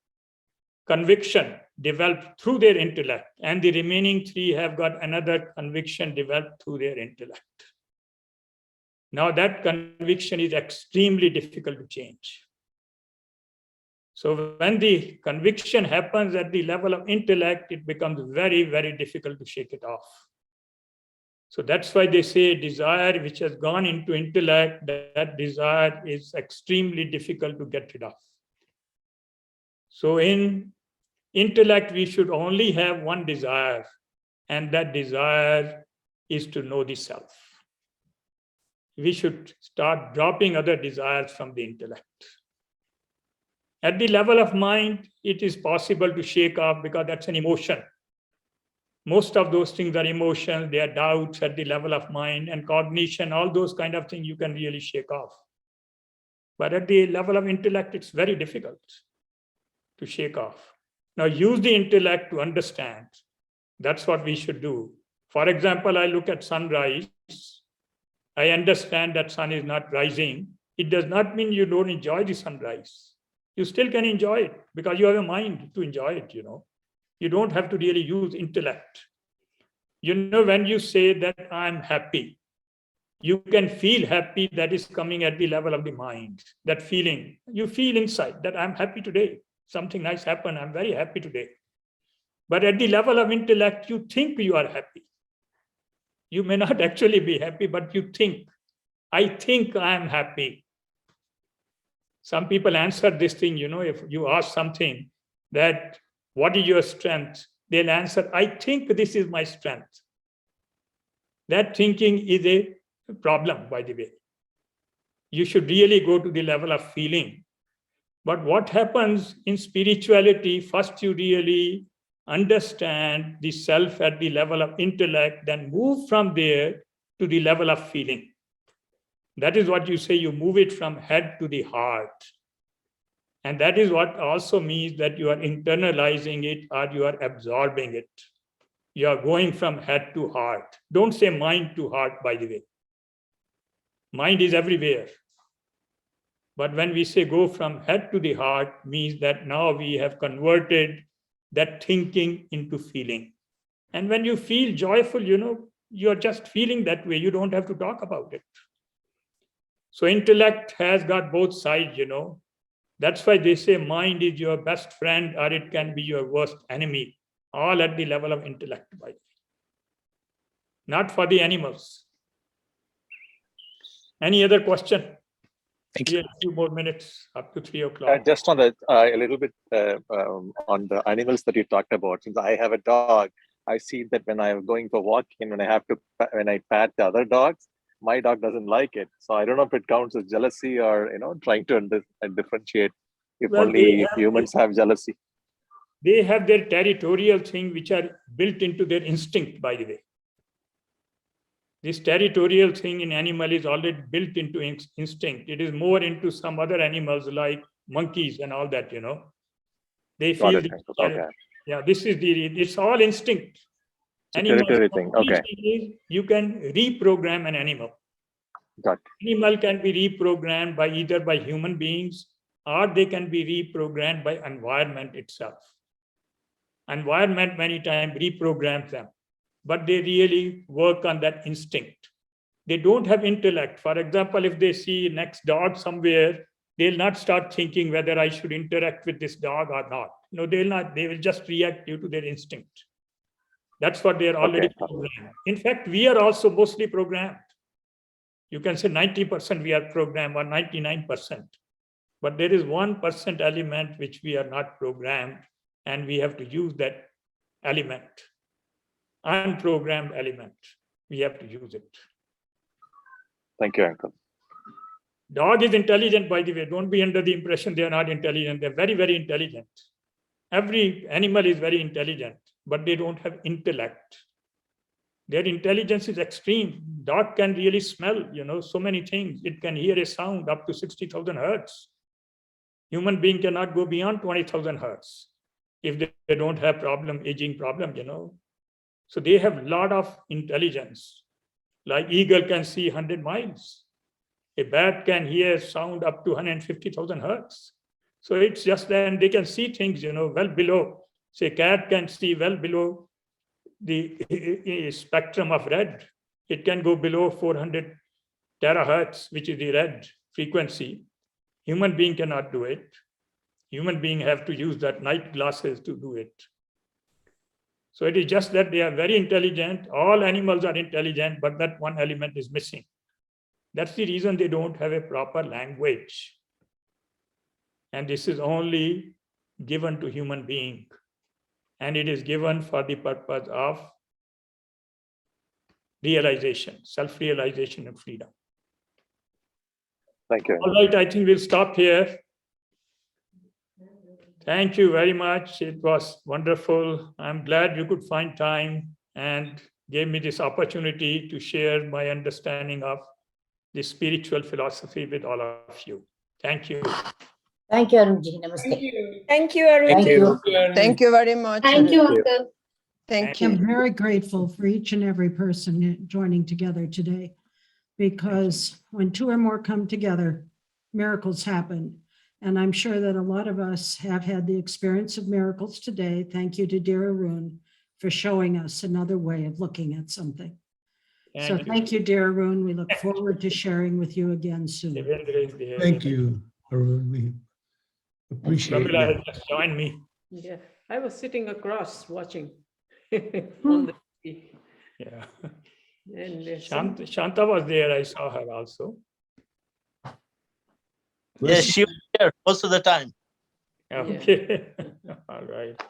conviction developed through their intellect, and the remaining 3 have got another conviction developed through their intellect. Now that conviction is extremely difficult to change. So when the conviction happens at the level of intellect, it becomes very, very difficult to shake it off. So that's why they say desire which has gone into intellect, that desire is extremely difficult to get rid of. So in intellect, we should only have one desire, and that desire is to know the self. We should start dropping other desires from the intellect. At the level of mind, it is possible to shake off because that's an emotion. Most of those things are emotions, they are doubts at the level of mind, and cognition, all those kind of things you can really shake off. But at the level of intellect, it's very difficult to shake off. Now use the intellect to understand. That's what we should do. For example, I look at sunrise. I understand that sun is not rising. It does not mean you don't enjoy the sunrise. You still can enjoy it because you have a mind to enjoy it, You don't have to really use intellect. When you say that I'm happy, you can feel happy, that is coming at the level of the mind. That feeling, you feel inside that I'm happy today. Something nice happened, I'm very happy today. But at the level of intellect, you think you are happy. You may not actually be happy, but you think, I think I'm happy. Some people answer this thing, if you ask something that, what is your strength? They'll answer, I think this is my strength. That thinking is a problem, by the way. You should really go to the level of feeling. But what happens in spirituality, first you really understand the self at the level of intellect, then move from there to the level of feeling. That is what you say, you move it from head to the heart. And that is what also means that you are internalizing it or you are absorbing it. You are going from head to heart. Don't say mind to heart, by the way. Mind is everywhere. But when we say go from head to the heart, means that now we have converted that thinking into feeling. And when you feel joyful, you're just feeling that way. You don't have to talk about it. So intellect has got both sides, That's why they say mind is your best friend or it can be your worst enemy, all at the level of intellect, by the way. Not for the animals. Any other question? Thank you. A few more minutes, up to 3 o'clock. Just on the a little bit on the animals that you talked about. Since I have a dog, I see that when I'm going for walking, when I pat the other dogs, my dog doesn't like it. So I don't know if it counts as jealousy or trying to differentiate if Well, only humans have jealousy. They have their territorial thing which are built into their instinct, by the way. This territorial thing in animal is already built into instinct. It is more into some other animals like monkeys and all that, They feel. Okay. Yeah, it's all instinct. Territory thing. Okay. You can reprogram an animal. Got it. Animal can be reprogrammed by either by human beings or they can be reprogrammed by environment itself. Environment many times reprograms them, but they really work on that instinct. They don't have intellect. For example, if they see next dog somewhere, they'll not start thinking whether I should interact with this dog or not. No, they'll not. They will just react due to their instinct. That's what they are already programmed. In fact, we are also mostly programmed. You can say 90% we are programmed or 99%. But there is 1% element which we are not programmed, and we have to use that element. Unprogrammed element. We have to use it. Thank you, Uncle. Dog is intelligent, by the way. Don't be under the impression they are not intelligent. They're very, very intelligent. Every animal is very intelligent, but they don't have intellect. Their intelligence is extreme. Dog can really smell, so many things. It can hear a sound up to 60,000 hertz. Human being cannot go beyond 20,000 hertz if they don't have aging problem, So they have a lot of intelligence. Like eagle can see 100 miles. A bat can hear sound up to 150,000 hertz. So it's just that they can see things, well below. Say cat can see well below the spectrum of red. It can go below 400 terahertz, which is the red frequency. Human being cannot do it. Human being have to use that night glasses to do it. So it is just that they are very intelligent. All animals are intelligent, but that one element is missing. That's the reason they don't have a proper language. And this is only given to human being. And it is given for the purpose of realization, self-realization and freedom. Thank you. All right, I think we'll stop here. Thank you very much. It was wonderful. I'm glad you could find time and gave me this opportunity to share my understanding of the spiritual philosophy with all of you. Thank you. Thank you, Arunji. Namaste. Thank you. Thank you, Arun. Thank you. Thank you very much. Thank you, Arun. Uncle. Thank I'm you. very grateful for each and every person joining together today, because when two or more come together, miracles happen. And I'm sure that a lot of us have had the experience of miracles today. Thank you to dear Arun for showing us another way of looking at something. So thank you, dear Arun. We look forward to sharing with you again soon. Thank you, Arun. We appreciate Prabila it. has just joined me. Yeah, I was sitting across watching on the TV. Yeah. And Shanta was there. I saw her also. Yes, she was here most of the time. Okay. All right.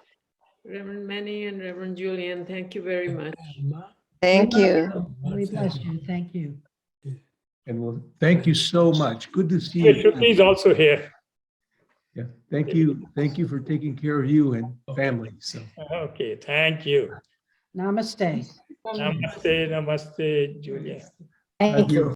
Reverend Manny and Reverend Julian, thank you very much. Thank you. We bless you. Thank you. And well, thank you so much. Good to see Hey, you. Shruti is also here. Yeah, thank you. Thank you for taking care of you and family. So Okay, thank you. Namaste. Namaste, namaste, Julia. Thank you.